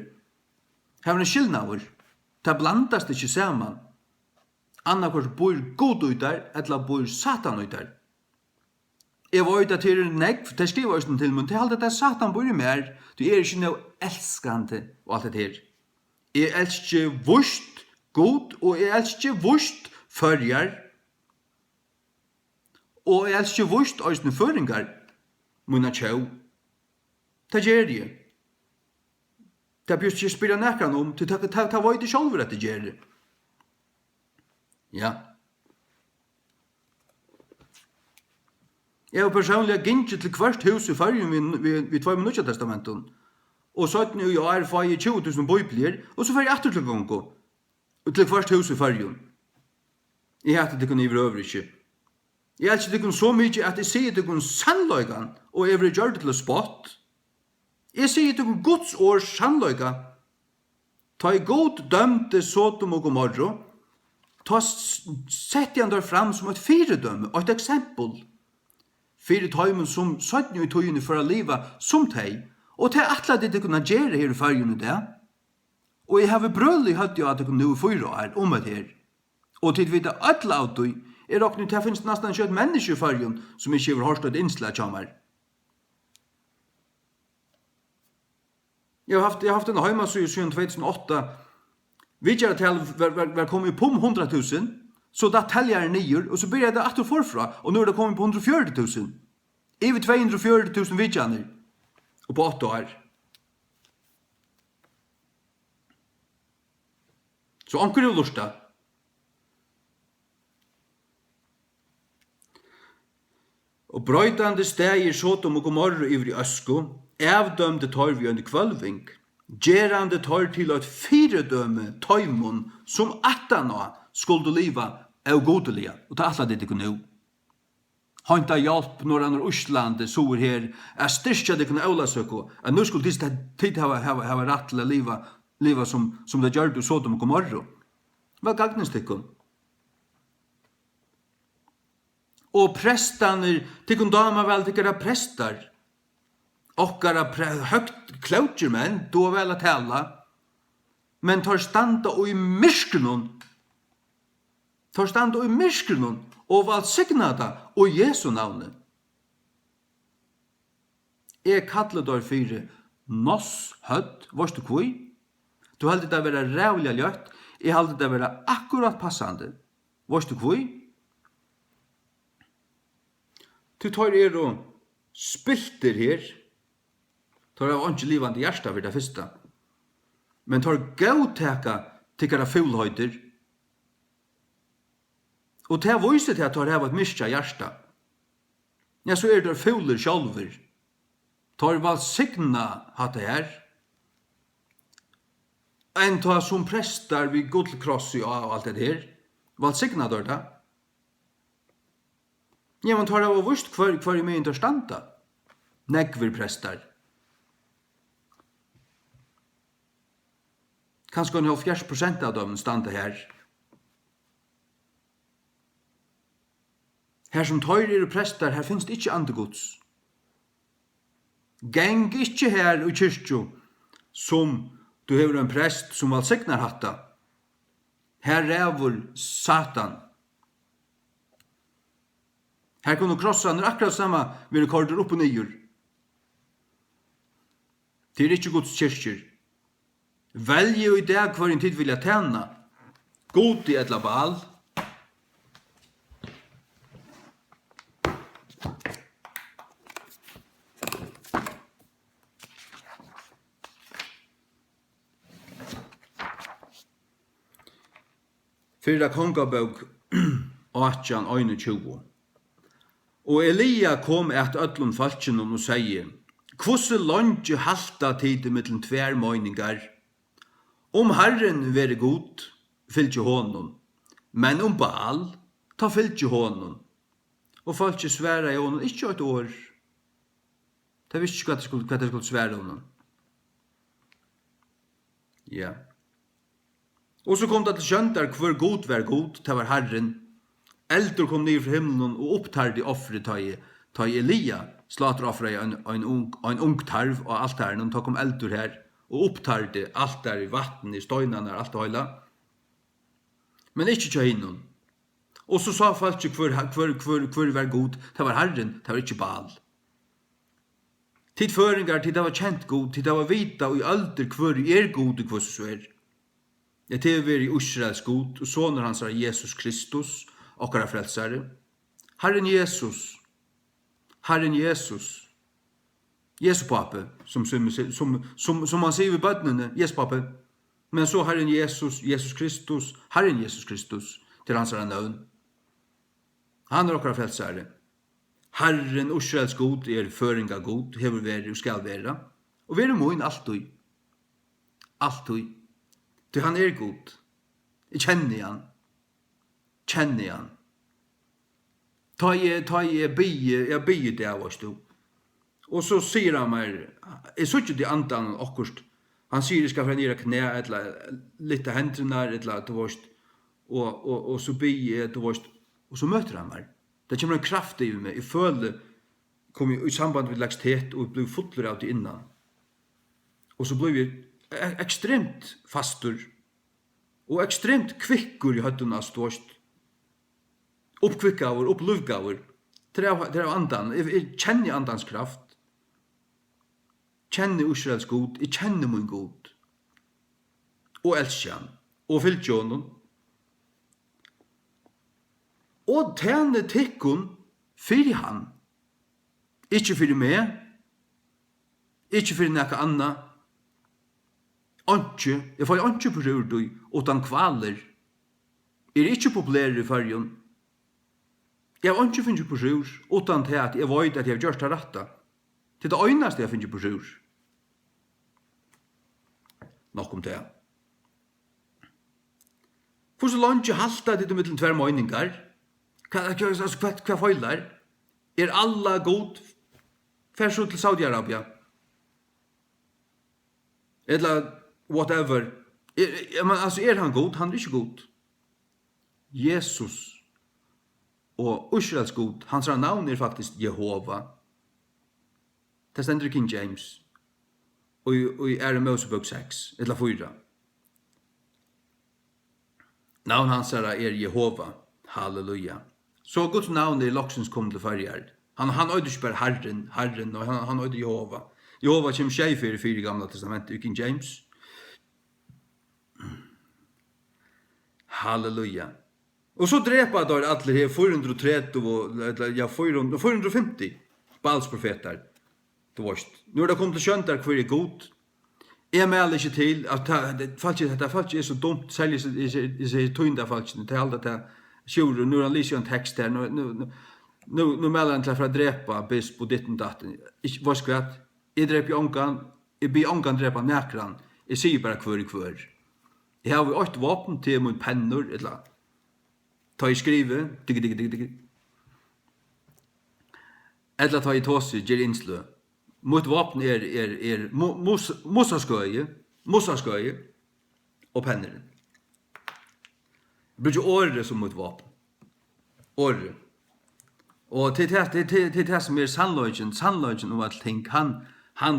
Her var en skillnaver. Det blandast ikke saman. Annakors bor god ut der, eller bor satan ut der. Jeg var ute til negv, det skriver oss til meg, til alt det satan bor i mer, du ikke noe elskande og alt det her. Jeg elsker vurst god, og jeg elsker vurst førjar, og jeg elsker vurst òsne føringar, munna tjau. Det gjør jeg. Det bjørst ikke spyrir nekran om, til ta var ikke sjálfur at det gjør det. Ja. Jeg har personlig ginnje til hvert hus i fargen vi 2 minutter testamenten. Og så er jeg er fag 20.000 bøyblier, og så fer jeg etter til gongo. Til hvert hus i fargen. Jeg heter det kunne i vrøver ikke. Jeg elsker det kunne så mye at jeg sier det kunne sannløygan, og jeg vil gjøre det til å spott. Jeg sier til Guds års sannløyga. Ta i god dømte Sodom og Gomorra, ta sett han der fram som et firedømme, og et eksempel. Fire tøymen som 17 i tøyene for å liva som teg, og til atla det kunne gjøre her i fargen i det. Og jeg har brøll i høtt jo at det kunne nå 4 år om et her. Og til videre atla av tøy, råkner til at det finnes nesten kjøtt menneske i fargen som ikke har hørt et innslag kommer. Jeg har haft en heimasøy siden 2008. Vi gjør til var kommet på 100.000, så da teller jeg nyer, og så blir jeg det etter forfra, og nå er det kommet på 140.000. Over 240.000 vidtjener, og på 8 år. Så anker er lusta. Og brøytande steg Sodom og Gomorra iver i Øsko, avdømte tar vi under kvølving, gerande tar til et firedømme tøymon som attana skulle liva av godelige, og ta alla det kunne jo. Hanta hjelp når han er Østlandet, så er her, jeg styrkja det kunne Aulasøko, at nå skulle disse tid ha rett til å liva som det gjør du Sodom og Gomorra. Hva gagnes det kun? Og prestaner, tykkun dama vel tykkara prestar. Okkara høgt klautjer menn, då vel a tala. Men tar standa og i myskrenon. Tar standa og i myskrenon. Og valgt signata og Jesu navnet. Jeg kallar der fyrir noss hødd, vorst du kvui? Du heldur det vera rævlig ljøtt, jeg heldur det vera akkurat passande. Vorst du kvui? Du tar og spilter her, tar av ikke livande hjärsta for det første, men tar gauteka tykkara fulhøyder, og det viser til at tar av et mistja hjärsta. Ja, så det fuller sjálfur. Tar val signa hatt det her, en tar som prestar vid guldkrossi og alt det her, val signa der da. Ja, man tar av og vust hver i meg interstanta. Negver prestar. Kanskje en 70% av dem standa her. Her som tøyrir prestar, her finnes det ikke andegods. Geng ikke her i kyrkjo, som du hever en prest som valsignar hatta. Her rævur Satan. Her kunne krossan akkurat samma vi rekorder opp og nyer. Det er ikke Guds kyrkjer. Velje jo i dag hver en tid vilja tjena. God i etla bal. Fyrra kongabøk 18:21. Og Elia kom et öllum falkinum og sier, «Kvosse longe halta tid mellom tver møyningar? Herren vere god, fylgje honom, men Baal, ta fylgje honom.» Og falki sværa i honom ikkje et år. De visste ikke hva de skulle svære honom. Ja. Og så kom det til skjøntar hver god var god, det var Herren. Eldur kom ned fra himmelen og opptarde offret ta i Elia, slater offret en ung tarv og altaren, og kom eldur her, og opptarde alt der i vatten, i støynene, alt og høyla. Men ikkje tja hinnom. Og så sa folk hver var god, det var Herren, det var ikkje Baal. Tid føringar, tid det var kjent god, tid det var vita, og i alder hver god, hver så er. Det er vi i Israels god, og soner hans er Jesus Kristus, okkara frelsare. Herren Jesus, Jesu pape, som man sier ved bødnene, Jesu pape, men så Herren Jesus Kristus, Herren Jesus Kristus, til hans er navn. Han er okkara frelsare. Herren Israels god er føringa god, hever veri og skal vera, og veri moin alltid. Alltid. Til han er god. Jeg kjenner han. Ta jeg bygge det av oss, du. Og så sier han meg, jeg så ikke de andan akkurst. Han sier, jeg skal fra nere knæ, eller litt av hendrene, eller til vårt, og så bygge til vårt, og så møter han meg. Det kommer en kraft i meg. Jeg føler, kom i samband med lagstet, og ble fotler av det innan. Og så ble vi ekstremt fastur, og ekstremt kvikkur i høttuna ståst. Oppkvikkaver, oppluvgaver. Det er andan. Jeg kjenner andans kraft. Kjenner Israels god. Jeg kjenner min god. Og elsker han. Og fylgjer honom. Og tjene tikkun fyrir han. Ikke fyrir meg. Ikke fyrir nekka anna. Jeg får ikke på rurdui, utan kvaler. Jeg er ikke populær i fargen. Jeg har ikke finnet på rur, utan til at jeg vet at jeg har gjort det rette. Det er det øyneste jeg finner på rur. Nok om det. For så langt jeg halta det mellom tver møyningar, hva feilar? Er alla god? Færsut til Saudi-Arabia? Eller whatever. Er han god? Han er ikke god. Jesus. Og Israels god, hans navn faktisk Jehova. Det stender i King James. Og i Mosebok 6, eller 4. Navn hans Jehova. Halleluja. Så Guds navn loksens kom til farger. Han øyde ikke bare Herren, og han øyde Jehova. Jehova kommer tjej for i 4 gamla testamentet i King James. Halleluja. Og så drepa der alle her 450 Baals-profeter. Nu det kommet til skjønt der hver god. Jeg melder ikke til at det falsk så dumt, særlig i seg tøynda falskene, til alt det sjur, nu han lyser en tekst her, nu melder han til for å drepa bisp og ditten datten. Hva skvatt? Jeg dreper ångan, jeg blir ångan drepa nekran, jeg sier bare hver. Jeg har 8 våpen til mot pennor, eller ta i skrive, digg. Eller ta i tåse, gjør innslø. Mot våpen mossaskøye og penneren. Det blir ikke året som mot våpen. Året. Og til det som sannløgjen om at ting han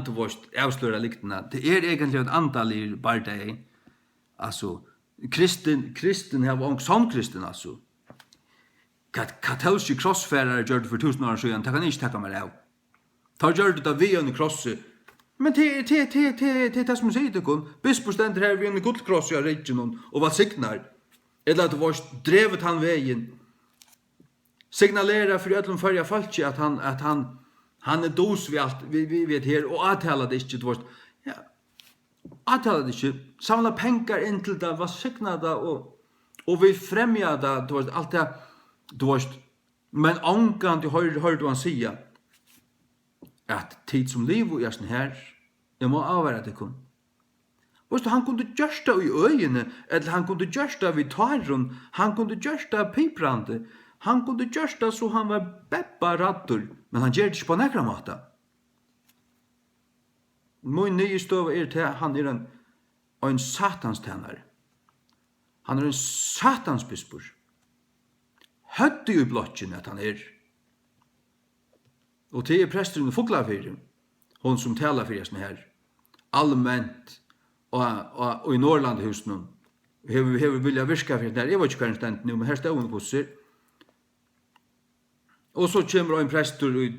til vårt avsløra liktene. Det egentlig et antall i bardei. Altså, kristen har som kristen, altså. Katolske krossfærere gjør det for 1000 år siden, det kan ikke takke meg av. Tar gjør det vi en krosse. Men det det som sier det kun. Bispo stender her vi en guldkross i regionen og hva signar. Eller at det var drevet han veien. Signalera for ødlom førja falsk at han dos vi alt, vi vet her, og avtaler det ikke, avtaler det ikke, samla pengar inn til det, var signada, og vi fremja det, alt det, men ångan du hørte han sia, at tid som liv og sånn her, jeg må avvære det kun. Han kunde gjørst det i øyene, eller han kunde gjørst det vid tarron, han kunde gjørst det piprande, han kunde gjørst det så han var beppa rattur, men han gjør det ikke på nekra måte. Min nye støv til han en satanstjenare. Han en satansbispor. Høtte i blokken at han Og til presteren Fuglafyr, hon som talar for sånn her, allmänt, og i Norrlandhusen, hever vilja virka for det. Jeg vet ikke hva en stand nu, men her stod hun på seg. Og så kommer en prester,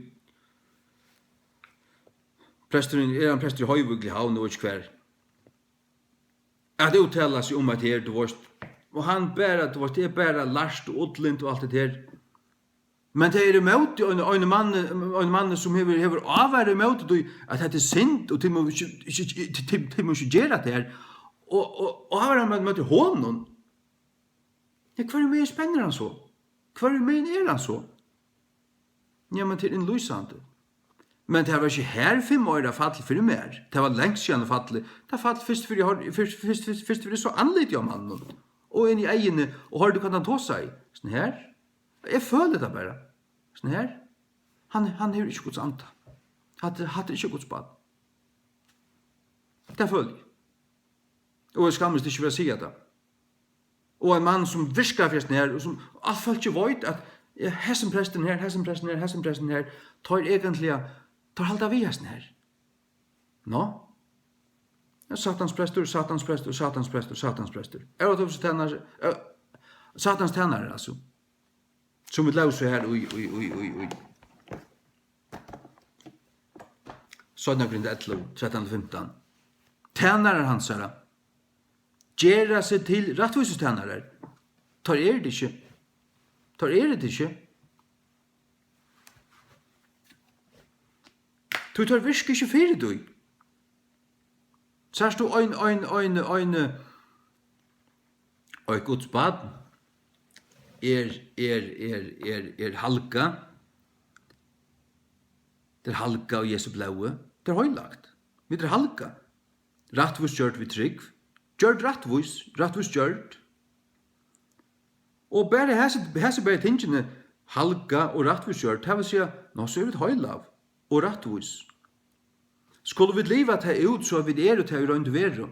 presteren en prester i Høyvugli havn, og ikke hver. At det uttaler seg om at her, og han bærer, det bærer larst og utlint og alt det her. Men det imot en mann som hever avvære imot at det synd, og de må ikke gjøre det her. Og avvære med hånden. Ja, hva med spenner han så? Hva med han så? Ja, men til en lysande. Men det var ikke her 5 år fall for mer. Det var lengst siden fall. Det fall først for det så anlitt om mannen. Og inn i egene, og har du kan han ta seg? Sånn her. Jeg føler det bare. Sånn her. Han har ikke Guds anta. Hadde ikke Guds bad. Det føler jeg. Og jeg skammes ikke ved å si det. Og en mann som virker for sånn her, og som alt folk ikke vet at hessen presten her, tar egentlig, tar halda vi hessen her. Nå? Satans prester. Er det også tenner, Satans tenner, altså. Som vi lauser her, ui. Sånn grind 11, 13-15. Tennere hans her, gjera seg til rettvises tennere. Tar det ikke. Du tar virke ikke fyrir du. Sørst du ein Guds bad halka. Det halka og Jesu blaue. Det høylagt. Vi halka. Rattvis gjørt vi trygg. Gjørt rattvis gjørt. Og bare hese bare tingene halka og rattvis gjørt, det vil si, nå så det høylav og rattvis. Skulle vi leva det ut så vi og til rundt verden.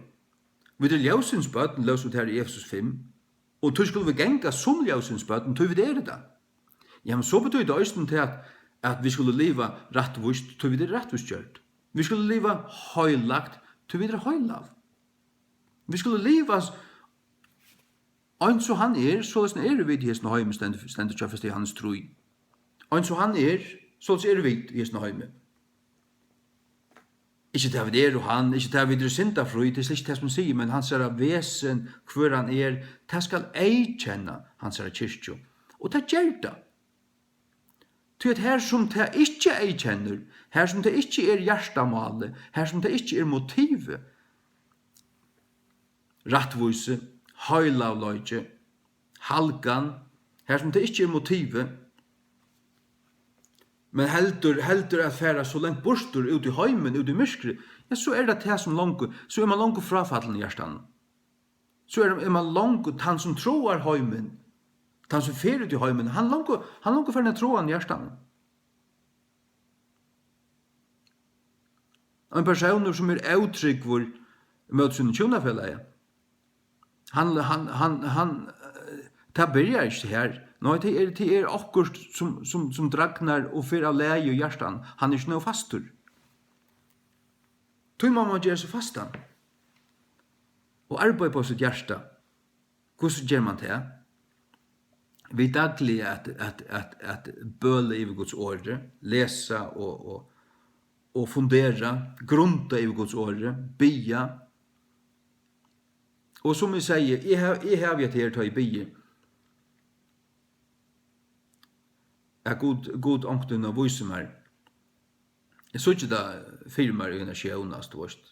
Vi ljøsinsbøten løs ut her i Efesus 5, og tog skulle vi genga som ljøsinsbøten, tog vi det da. Ja, men så betyder det også til at vi skulle leva rettvist, til vi det rettvist gjørt. Vi skulle leva høylagt, til vi det høylav. Vi skulle leva ein så han så vi i hesten høyme stendet kjøfest i hans tro. Ein så han så vi i hesten høyme. Ikke det vi og han, ikke det vi synda fru, det slik det som sier, men hans vesen, hver han det skal ei kjenne hans kyrkjo. Og det gjør det. Til at her som det ikke ei kjenner, her som det ikke hjertamalet, her som det ikke motivet, rattvise, høylavløyge, halgan, her som det ikke motivet, men heldur at færa så lengt bortur ut i heimen, ut i myrskri, ja, så det som langt, så man langt frafallen i hjertan. Så man langt, han som troar heimen, han som fer ut i heimen, han langt for troan i hjertan. En person som utrygg hvor møter sin tjonafellet, han det börjar ikke her. Nei, det akkurat som dragnar og fyr av leie i hjertan. Han ikke noe fastur. Tog man gjøre seg fastan. Og arbeid på sitt hjärsta. Hvordan gjør man det? Vi daglig at bøle i Guds åre, lesa og fundera, grunta i Guds åre, bia. Og som vi sier, jeg har vi til å ta i bia. God ångtun av vise meg. Jeg så ikke da firmaer i energisjonas, du vet.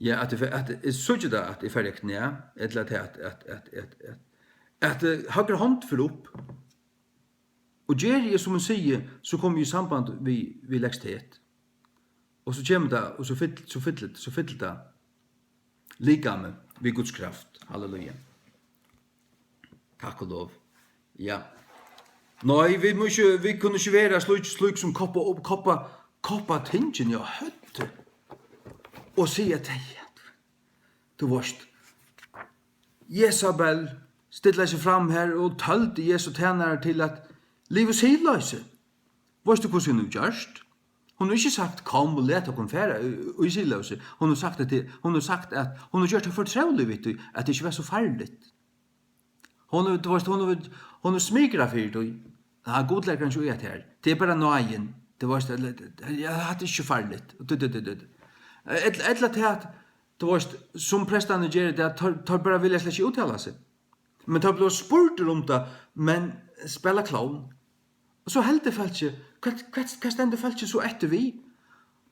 Ja, jeg så ikke da at jeg ferdig knæ, eller at høyre hånd for opp. Og Jerry, som hun sier, så kommer vi i samband vi lekstet. Og så kommer det, og så fyller det likame ved Guds kraft. Halleluja. Takk og lov. Ja. Nei, vi kunne ikke være slik som koppa tingen i høtte. Og si at du varst. Jezabel stiller seg fram her og tølte Jesu tænare til at livet sier løse. Varst du hvordan hun gjørst? Hun har ikke sagt kom og let og fære og i siløse. Hun har sagt at hun har gjort det fortrevlig, vet du, at det ikke var så farligt. Hon har smigra fyrir du. Han godlegger han ikke ut her. Det bare nøyen. Det var jeg hadde ikke farligt. Etla til at det var som prestane gjør det, tar bare vilja slett ikke uttala seg. Men tar blir spurt om det, men spela klovn. Og så helt det falt ikke, hva stender falt ikke så etter vi?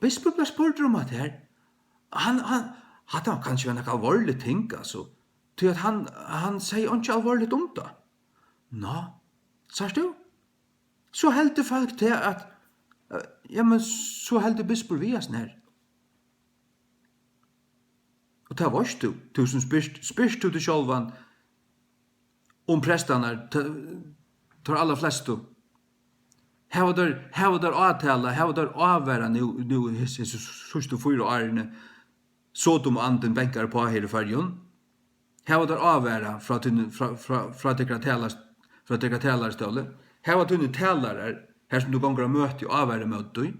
Bispo blir spurt om det her. Han hadde kanskje en alvorlig ting, altså. Til at han sier ikke alvorligt om det. Nå, sier du? Så helt det folk til at, ja, men så helt det bispor vi er sånn her. Og det var ikke du som spyrst du til sjølvan om prestene, tar aller fleste. Her var der avtale, her var der avværa nu sørste 4 årene, Sodom og anden benkar på her i fargen. Her var der avværa fra dekratælarstålet. Her var tunne talare, her som du gonger å møte og avværa møte du.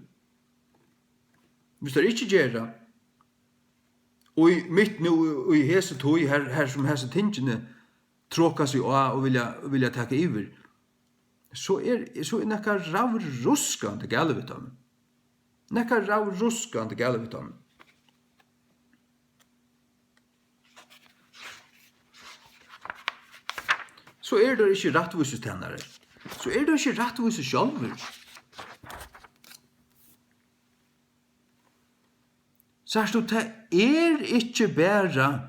Hvis du ikke gjør det, og mitt nu i hese tog, her som hese tingene tråka seg og vilja takke iver, så nekka ravruskande galevitam. Nekka ravruskande galevitam. Så det ikke rattvise tennere. Så det ikke rattvise sjálfur. Sørst du, det ikke bare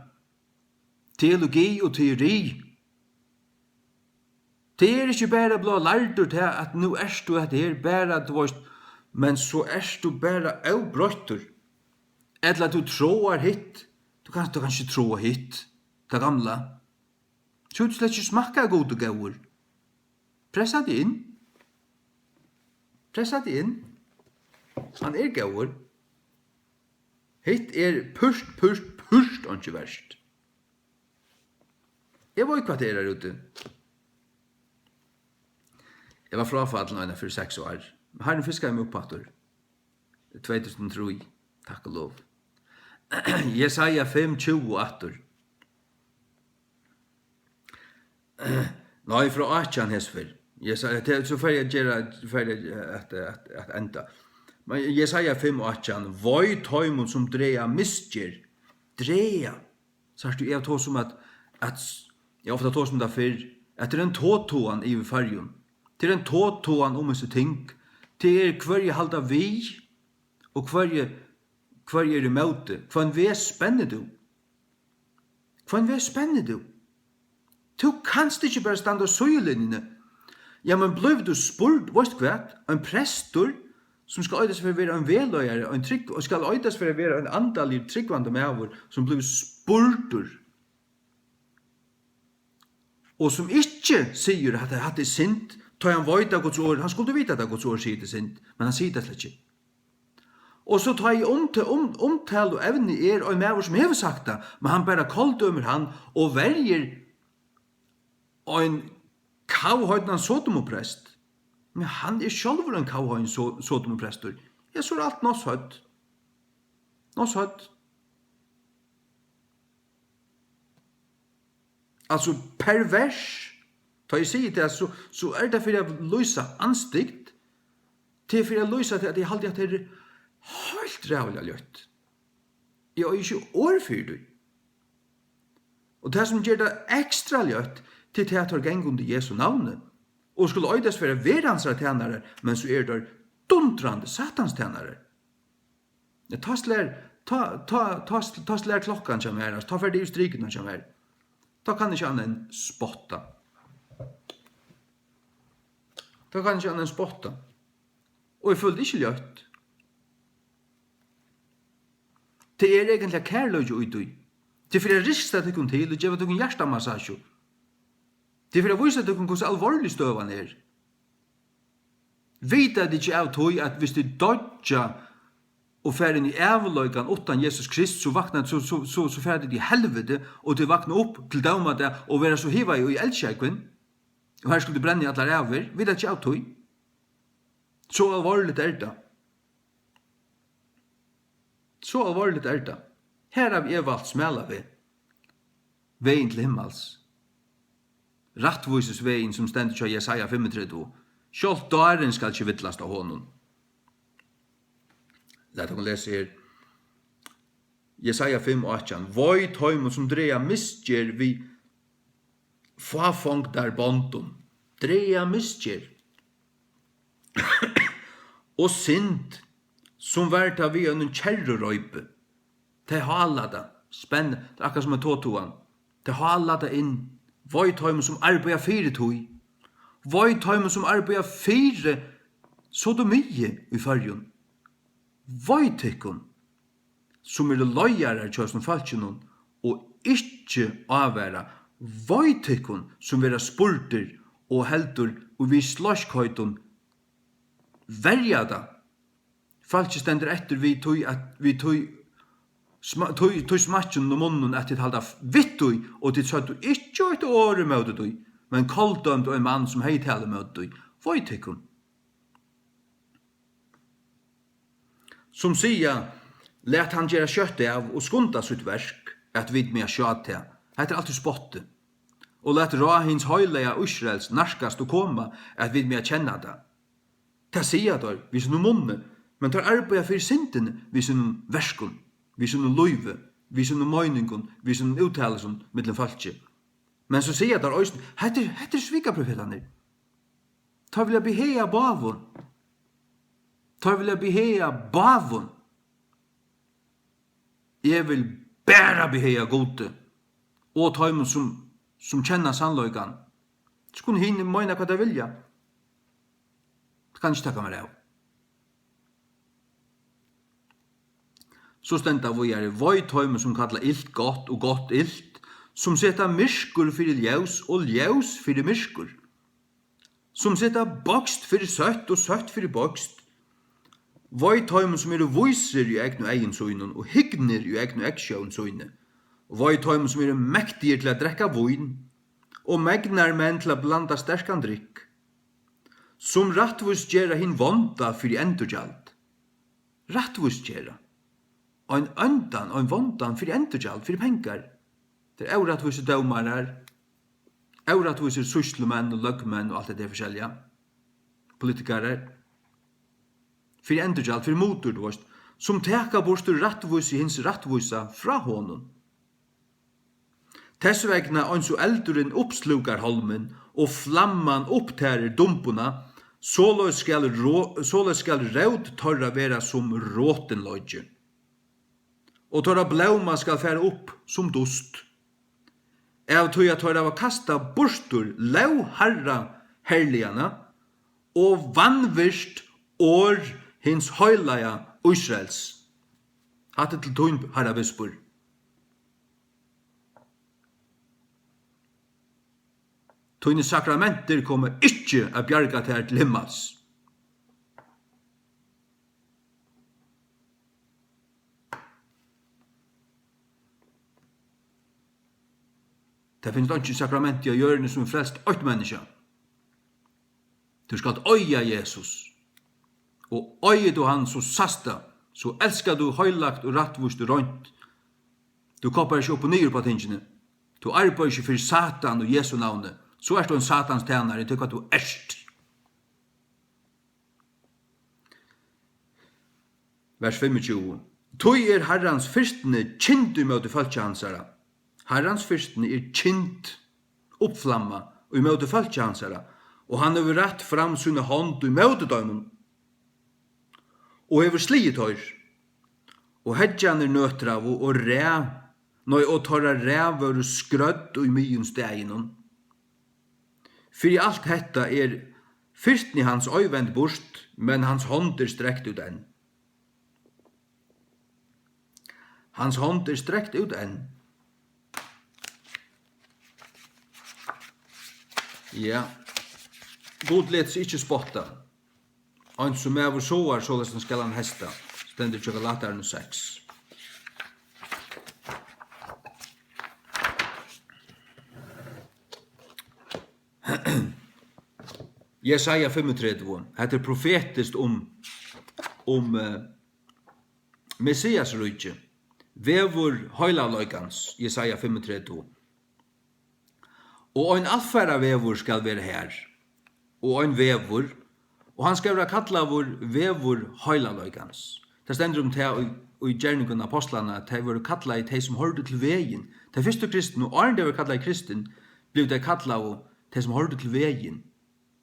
teologi og teori. Det ikke bare blå lærdur til at nu du at det bare, men så du bare avbrøttur. Eller at du tror hit. Du kan ikke tro hit. Det gamla. Så du slett ikke smakka god og gauur. Pressa det inn. Han gauur. Hitt pust, og ikke verst. Jeg var ikke hva det er ute. Jeg var frafallen for 6 år. Herren fiskade meg opp på 2003. Takk og lov. Jesaja 5:20 atter. Nei, fra 18 hesfer. Så får jeg gjøre at enda. Men Jesaja 5:18. Voi tøymon som dreia misger. Dreia. Så har du jeg tog som at jeg ofta tog som det før. At det er en tåtåan i fargen. Det er en tåtåan om disse ting. Det er hver jeg halda vi, og hver er imot det. Hva vi er spennende du. Hva vi er spennende du. Du kanst ikke bare stande og søylinjene. Ja, men blev du spurt, vet du hva? En prestor som skal øydes for å være en veløyere, og skal øydes for å være en andalig tryggvande med som blev spurtur. Og som ikke sier at det er sint, tar han vite av Guds ord. Han skulle vite at Guds ord sier det sint, men han sier det slett ikke. Og så tar jeg omtale og evne og en med som har sagt det, men han bare kolddømmer han og velger en kavhøyden sodomoprest. Men han er selv en kavhøyden sodomoprestor. Jeg så alt nå søtt. Nå søtt. Altså pervers. Da jeg sier det, så er det for å løse ansikt, til for å løse at jeg halte at det er helt rævlig løtt. Jeg er ikke årfyrd. Og det som gjør det ekstra løtt, til teater gang under Jesu navnet, og skulle øydes for å være hans tjenere, men så er det dundrande satans tjenere. Ta slær klokkan som er, ta ferdig strykene som er. Da kan ikke annet enn spotta. Da kan ikke annet enn spotta. Og jeg følte ikke løtt. Det er egentlig kærløy ut i. Det er for å riste deg til, og gjøre deg en hjertemassasje. Det er for å vise deg hvordan alvorlig støvan er. Vita det ikke av tog at hvis det dodja og fer inn i æveløykan utan Jesus Krist, så vaknar så fer det i helvete, og det vaknar opp til dauma det, og vera så hiva i eldsjekven, og her skulle det brenne i allar æver. Vita ikke av tog. Så alvorlig er det. Så alvorlig er det. Her har vi valgt smela ved. Veien til himmels. Rattvises veien som stendt til Jesaja 35. Sjålt daren skal ikke vittlast av honom. Lät oss läsa her. Jesaja 5:18. Voi tøymon som dreia misger vi fafong der bondum. Dreia misger. Og synd som verta vi en kjerrerøype. Det halada. Spennende. Det er akkurat som en tåtoan. Det halada inn. Voi tøymon som arbeider fire tøy. Voi tøymon som arbeider fire sodomie i fargen. Vojtekon, som løyere kjøsne falskjennom, og ikke avværa. Vojtekon, som vera spurter og heldur, og vi slåskøyton verja da. Falskjestender etter vi tog smatjen og munnen etter halda vittui, og til søtt ikke et åre møte du, men kolddømt og en mann som hei tale møte du. Vojtekon. Som sier, let han gjøre kjøttet av og skunda sitt verk, at vi med kjøttet. Dette er alltid spottet. Og let Rahins høyleia Israels narskast og koma, at vi med kjenne det. Det sier der, vi sin munne, men tar arbeid for synden, vi sin verskun, vi sin løyve, vi sin møyningun, vi sin uttalelsen mittlen falskje. Men så sier der, hette svikaprofetane. Ta vil jeg beheia bavun. Ta vil jeg beheia bavun. Jeg vil bæra beheia gode. Og ta imen som kjenner sannløygan. Så kunne hinne møyna hva de vilja. Det kan ikke takka meg av. Så stenda vi voi tøymen som kallar ilt godt og godt ilt, som setta myrskur fyrir ljøs og ljøs fyrir myrskur. Som setta bokst fyrir søtt og søtt fyrir bokst. Voi tøymen som viser i egnu egen søgnen og hygner i egnu eggsjøen søgnen. Voi tøymen som mektige til å drekka vin og megnar menn til å blanda sterkan drikk, som rattvus gjerra hin vonda fyrir endurgjald. Rattvus gjerra. Ein vondan fyrir endurgjald, fyrir pengar. Det er euratvus dømarar, euratvus syslumenn og løggmenn og alt det forskjellige. Politikarer. Fyrir endurgjald, fyrir motor, du veist, som teka bostur rattvus i hins rattvusa fra honom. Tessvegna eins og eldurin uppslukar holmen og flamman upptærer dumpuna, såleis skal raud torra vera som råtenlodje. Og torra blauma skal færa upp som dust. Av tog at torra var kasta bostur lau harra herliana og vanvirst år hins høylaja Israels. Hatte til tøyn harra vispur. Tøyne sakramenter kommer ikkje a bjarga til himmels. Det finnes ikke sakramenter i hjørne som frelst 8 mennesker. Du skal øye Jesus. Og øye du han så sasta, så elskar du høylagt og rattvust og rønt. Du koppar ikke opp og nyr på tingene. Du arbeider ikke for Satan og Jesu navnet. Så er du en satans tjenare, tykker at du erst. Vers 25. Tøy er Herrans fyrstene kjent i møte falskjansara. Herrans fyrstene er kjent oppflamma i møte falskjansara. Og han har rett fram sunne hånd i møte døgnen. Og hever sliet høyr. Og hedjan er nøtrav og ræv. Når og torra ræv var skrødd og i myen steginen. For i alt hetta er fyrsten i hans øyvend bort, men hans hånd er strekt ut enn. Hans hånd er strekt ut enn. Ja, god lets ikkje spotta. Han som er vår såar, således skal han hesta. Stendur tjokolataren 6. Jesaja 35, det er profetisk om Messias rydje. Vevor høylaløykans, Jesaja 35. Og ein alfæra vevor skal være her. Og ein vevor, og han skal være kalla vevor høylaløykans. Det stender om det i gjerningen av apostlene, at det var kalla i de som hørte til veien. De første kristen, og åren det var kalla i kristen, blev det kalla av de som hørte til veien.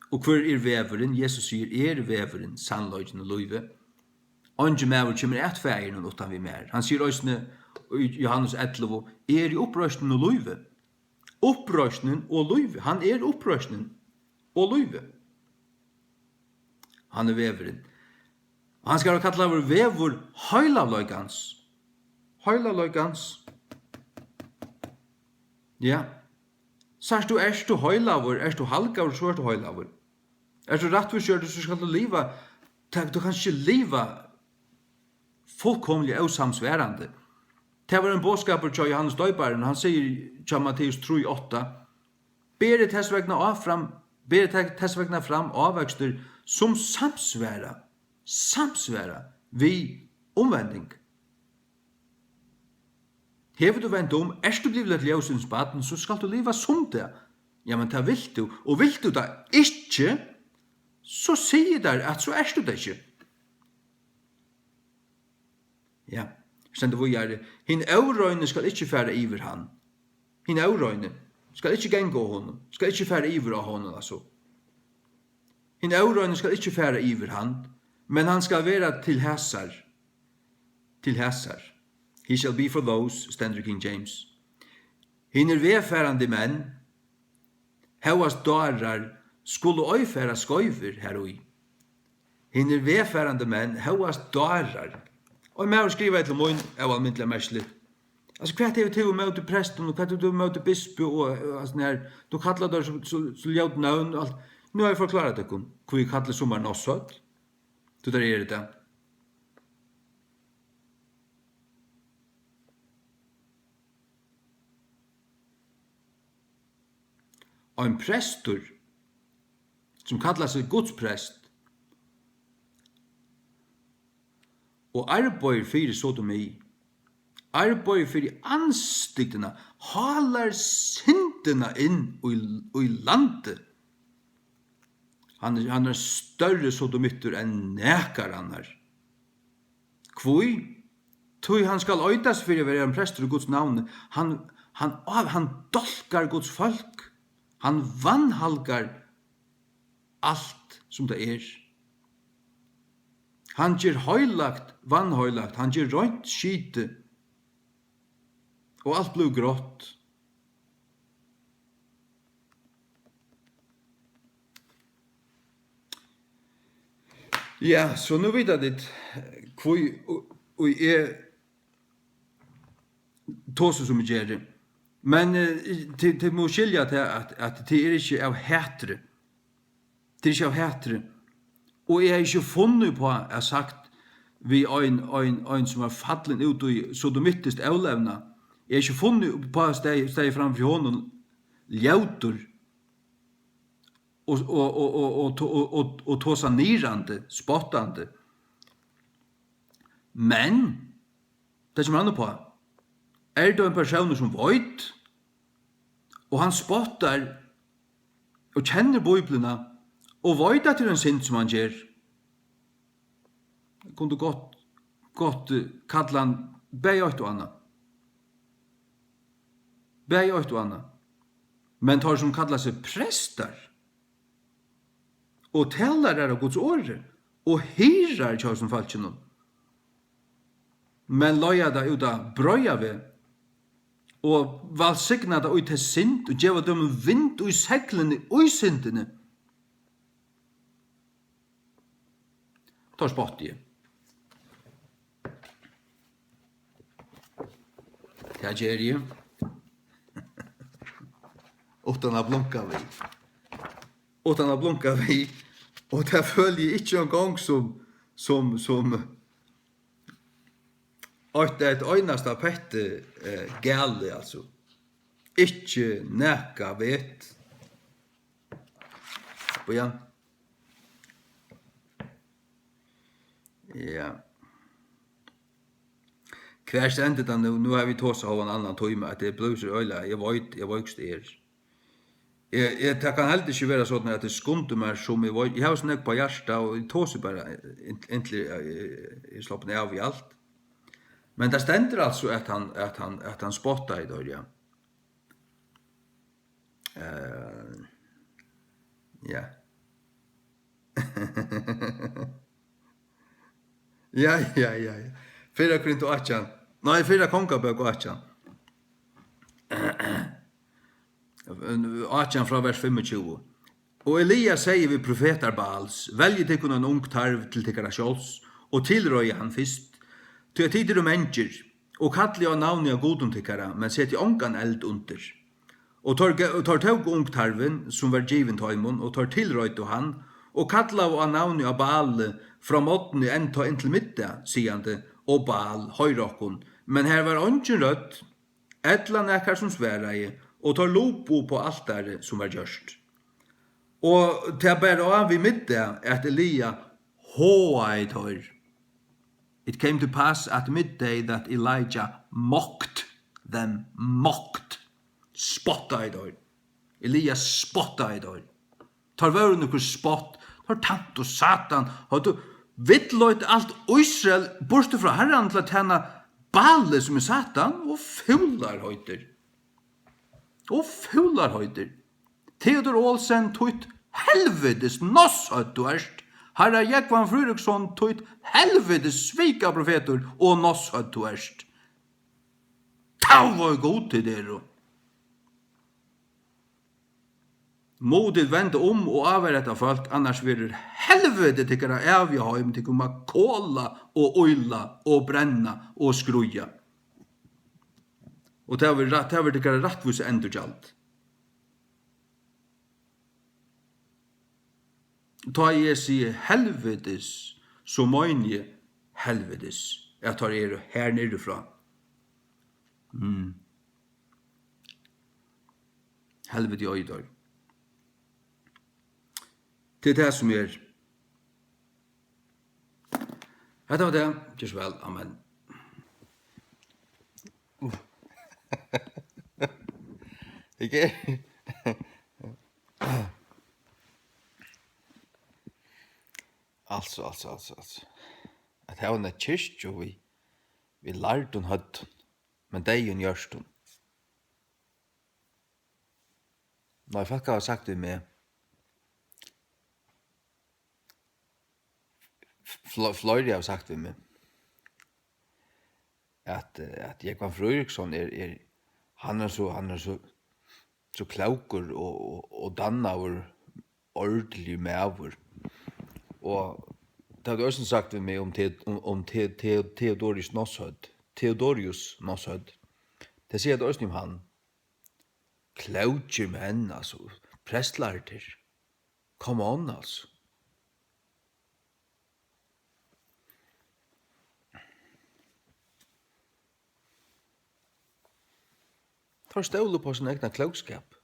Og hver er veveren? Jesus sier, er veveren, sannløyden og løyve. Andre mever kommer et feiren og utan vi mer. Han sier også i Johannes 11, er i opprøsningen og løyve. Opprøsningen og løyve. Han er opprøsningen og løyve. Han er veveren. Han skal kalla av vevor høylaløygans. Høylaløygans. Ja. Sars du erst du høylavur, erst du halgavur, så er du høylavur. Erst du rattvisgjør, så skal du liva, du kan ikke liva fullkomlig osamsværande. Det var en bådskaper til Johannes Døybaren, han sier til Matteus 3:8, bere tessvegna fram avvekster som samsværa vi omvending. Hever du vendt erst du blivet til ljøsens baden, så skal du liva som det. Ja, men det vil du. Og vil du det ikke, så sier det at så erst du det ikke. Ja, stender vi gjør det. Hinn aurøyne skal ikke fære iver han. Hinn aurøyne skal ikke genge av honom. Skal ikke fære iver av honom, altså. Hinn aurøyne skal ikke fære iver han, men han skal være til hæsar. Til hæsar. He shall be for those, stender King James. Hinn er vedfærande menn, hevast darar, skulle øyfæra skøyver heroi. Hinn er vedfærande menn, hevast darar. Og med å skrive til mån av almindelig merslig. Altså, hva er det til å møte presten, og hva er det til å møte bispe, og sånn her, du kallar det så ljød navn, og alt. Nå har jeg forklaret dere, hva vi kallar sommeren også. Du der er det. en prestor som kallar seg godsprest og arbeider fyrir sodomi, arbeider fyrir anstigtina, halar syndina inn i landet. Han er større sodomitter enn nekar annar. Kvoi? Tui han skal øytas fyrir å være en prestor i Guds navn. Han dolkar Guds folk. Han vannhalgar alt som det er. Han gir høylagt, vannhøylagt, han gir røynt skite, og alt blir grått. Ja, så nu vet jeg det, hvor jeg tåser som jeg gjør det. Men det må skilja til at det er ikke av hætre. Det er ikke av hætre. Og jeg har ikke funnet på, jeg har sagt, vi en som har fallet ut i sodomittist avlevna. Jeg har ikke funnet på steg framfor hånden ljauter og tåsa nirande, spottande. Men, det som han er på, er det en person som veit, og han spottar og kjenner Bibelna, og veit at det er en synd som han gjør. Kunne godt kalla han beiøyt og anna. Beiøyt og anna. Men tar som kallar seg prestar, og talar av Guds åre, og hyrar kjær som falt noen. Men loja det ut av brøya ved, og valsigna det ut til synd, og gjeva dem vind og seglene og syndene. Tar spott i. Det gjør jeg. Utan å blunka vi. Utan å blunka vi. Og det følger jeg ikke en gang som et øyneste pette gale, altså. Ikke neka vet. Og ja. Ja. Hver stendet han nu har vi tåsa av en annan tøyme, at det blåser øyla, jeg vet det er. Det kan heller ikke være sånn at det skunder meg som jeg har snakk på hjertet, og jeg tåser bare egentlig jeg slår ned av i alt. Men det stender altså at han spottar i dag, ja. Ja. Ja. 4 Korinto 18. Nei, 4 Kongabøk 18. 18 fra vers 25. Og Elias sier vi profeter Baals, velge til en ung tarv til tikkara sjåls, og tilrøye han fyrst, til at tider mennesker, og kattelig av navnet av godum tikkara, men sette ångan eld under. Og tar tog ung tarven, som var given tøymon, og tar tilrøyte han, og kattelig av navnet av Baal, fra måten i enda inntil middag, siande, og Baal, høyrokkon, men her var ången rødt, etla nekkar som sværeie, og tar lopo på altare som var gjørst. Og til å bære av i middag at Elia håa i tør. It came to pass at midday that Elijah mocked them, spotta i tør. Elia spotta i tør. Tar vøren nokkur spott, tar tant og satan, har du vittløyt alt Israel borste fra herran til at henne balle som er satan, og fular høyter. Theodor Olsen tøyt helvetes nossøtt du erst. Herra Jekvan Fryriksson tøyt helvetes svika profeter og nossøtt du erst. Ta var god til dere. Modet vende om og avverretta folk, annars vil helvete tykkara avjaheim til å kåla og øyla og brenna og skruja. Og det var tykkara rattvise endurgjald. Ta jeg sier helvetes, så møgn jeg helvetes. Jeg tar her nedefra. Helvete i øydar. Til det som Hetta var det. Just vel. Amen. Ikke? Altså. At det var en kyrkjo vi lærte hun høtt, men det er jo en gjørst hun. Når folk har sagt det med Fløyre har sagt det med at Jekvann Frøyriksson han er så klaukur og dannaur ordentlig mævur. Og det har du også sagt ved meg om Theodorius Noshødd. Det sier det også om han. Klautjer menn, altså. Prestlarter. Come on, altså. Tar stålet på sin egna klokskap.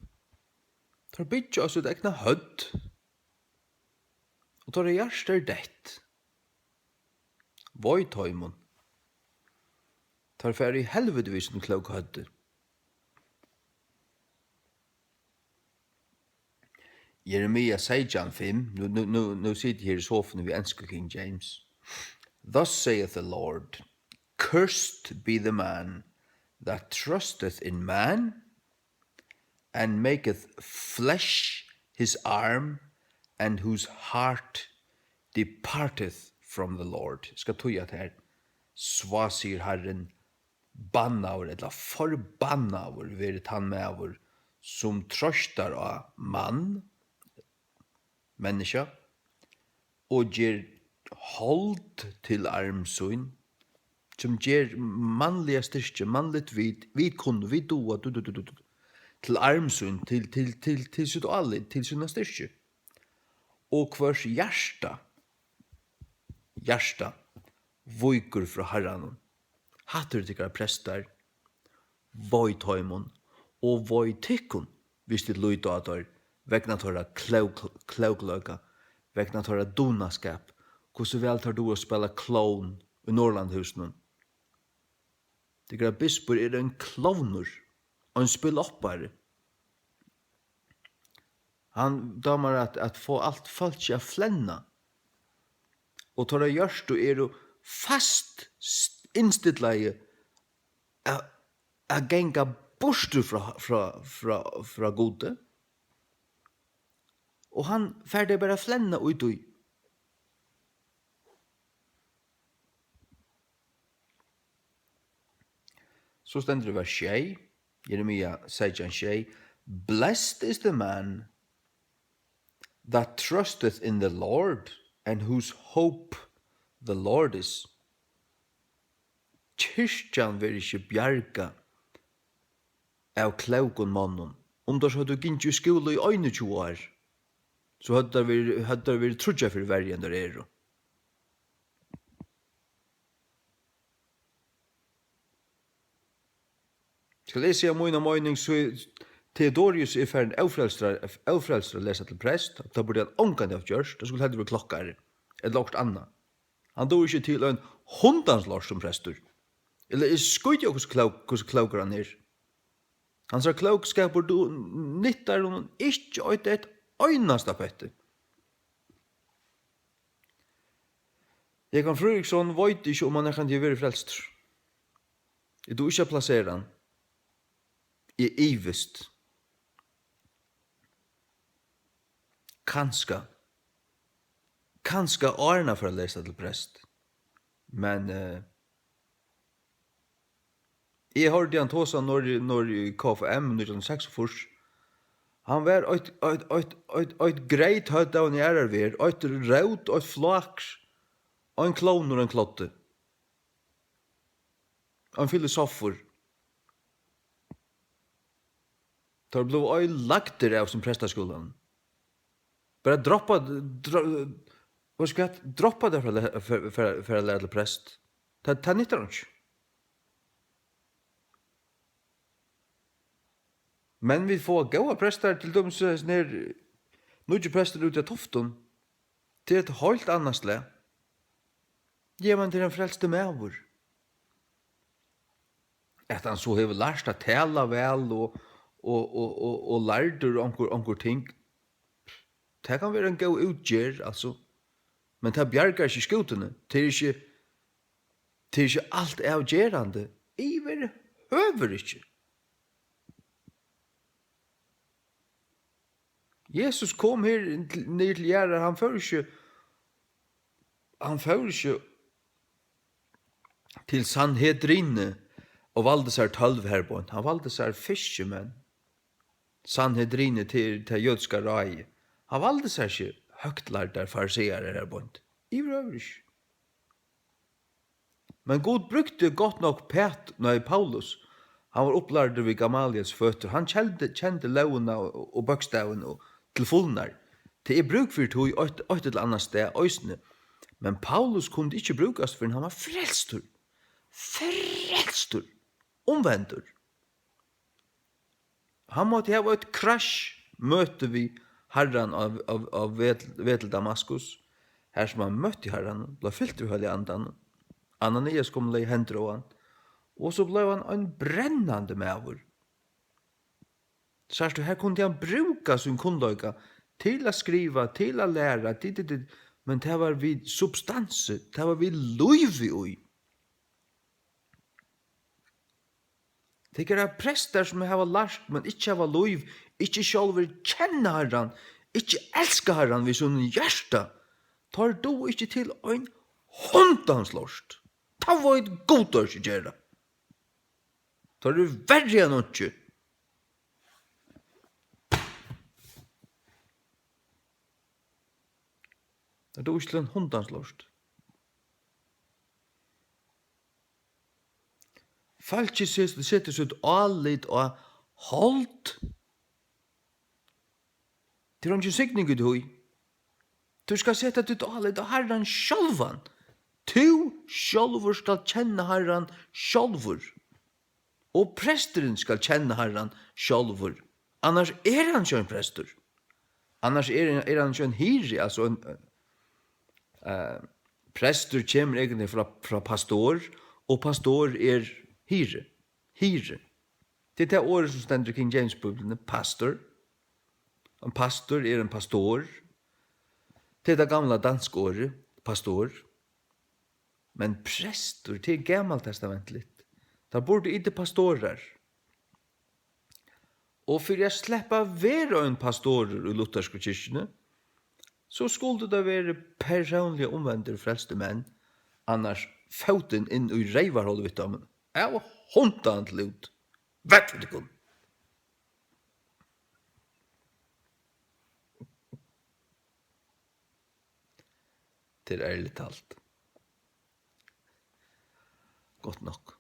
Tar bytja av sitt egna hødd. Og tar hjerster dett. Voi tøymon. Tar færre i helvedevisen klok hødder. Jeremia 16:5, nu sitter jeg her i sofaen vi ensker King James. Thus saith the Lord, cursed be the man that trusteth in man, and maketh flesh his arm, and whose heart departeth from the Lord. Skal tog at her, svasir Herren, bannaur, eller forbannaur, verit han meavur, som trøstar av mann, menneska, og gjer hold til armsøyn, som gjer mannliga styrke, mannligt vidkunn, viddoa, til armsøyn, til sitt allit, til sinna styrke. Og hvers hjärsta, voikur fra herranon, hattur tykkara prestar, voi tøymon, og voi tykkun, hvis det luita at der, vegna tåra klaukløka, vegna tåra donaskap, hvordan vel tar du å spela clown i Norrlandhusen? Tykkara bispur en clownur, og en spilloppare. Han damar at få alt falskja flenna, og tåra gjørstu jo fast innstidleie a genga borstu fra gode, og han ferdig bare flenna ut ui. Så stender det vers 6, Jeremia 16:6, blessed is the man that trusteth in the Lord, and whose hope the Lord is. Kyrkjan vil ikke bjerga av klaukon mannen. Om det så hadde du gint i skole i 21 år, så hadde det vært trudja for vergen der er. Skal jeg si om min mening, så Theodorius er ferdig avfrelstra lesa til prest, da burde han omgående av gjørst, da skulle heller være klokkare, eller lagt anna. Han dår ikke til en hundans lars som prestur. Eller jeg skuid jo hvordan klokkar han er. Han sa klokskap og du nyttar hon ikke et øynasta pette. Jekvann Frøyriksson veit ikke om han kan være frelster. Jeg do ikke plassere han. Jeg ivest. Kanska årena for å lese til prest. Men jeg hørte han tåsa når KFM 1946. Han var et greit høyt av en gjerarver, et raut, et flaks, og en klovn og en klotte. Og en filosofer. Det ble øy lagt der av som prestaskolen. Bara droppa det for å lære til prest. Det nytter han ikke. Men vi får gåa prestar til dem som er nere, nødje prester ut av toften, til et helt annet slag. Gjer man til en frelste mævur. At han så hever lært å tala vel og lærder onkur ting. Det kan være en god utgjer, altså. Men det bjergar ikke skutene. Det er ikke alt avgjerande. Iver høver ikke. Jesus kom her ned til gjerrar, han får ikke til Sanhedrine og valde seg 12 herbånd. Han valde seg fiskemenn. Sanhedrine til jødiska rai. Han valde seg ikke høgtlærte fariseere herbånd. Iver høver ikke. Men Gud brukte godt nok Paulus. Han var opplærd vid Gamaliels føtter. Han kjente lovene og bøkstaven til fullnar. Det er bruk for tog et eller annet sted øysene. Men Paulus kunne ikke brukast for han var frelstur. Frelstur. Omvendur. Han måtte ha et krasch møte vi herran av Vetel Damaskus. Her som han møtte herran, ble fyllt vi høyde andan. Ananias kom lei hendur av han. Og så ble han en brennande mævur. Så her kunne han bruka sin kundøyga til å skriva, til å læra, men det var vi substanser, det var vi løyvi ui. Det er prester som har lært, men ikke har løyv, ikke sjálfur kjenna herran, ikke elska herran vid sin hjärsta, tar du ikke til ein hundanslåst. Ta var et godar ikke gjerra. Tar du verre enn ikke. Det er ikke til en hundanslåst. Folk setter seg ut allit og holdt. Det er ikke sikning ut hui. Du skal sette deg ut allit og herran sjálvan. Tu sjálvur skal kjenne herran sjálvur. Og presteren skal kjenne herran sjálvur. Annars er han ikke en prester. Annars er han ikke en hiri, altså en prester kommer egentlig fra pastor, og pastor er hiri. Hiri. Det er det året som stender i King James-bibelen, pastor. En pastor er en pastor. Det er det gamla dansk året, pastor. Men prestor, det er gammaltestamentligt. Der burde ikke pastorer. Og for jeg slipper være en pastorer i lutherske kyrkene, så skulle det være personlige omvendere frelste menn, annars foten inn i reivarholdvittammen. Jeg var håndtant lut. Vett for det kun. Det er ærlig talt. Godt nok.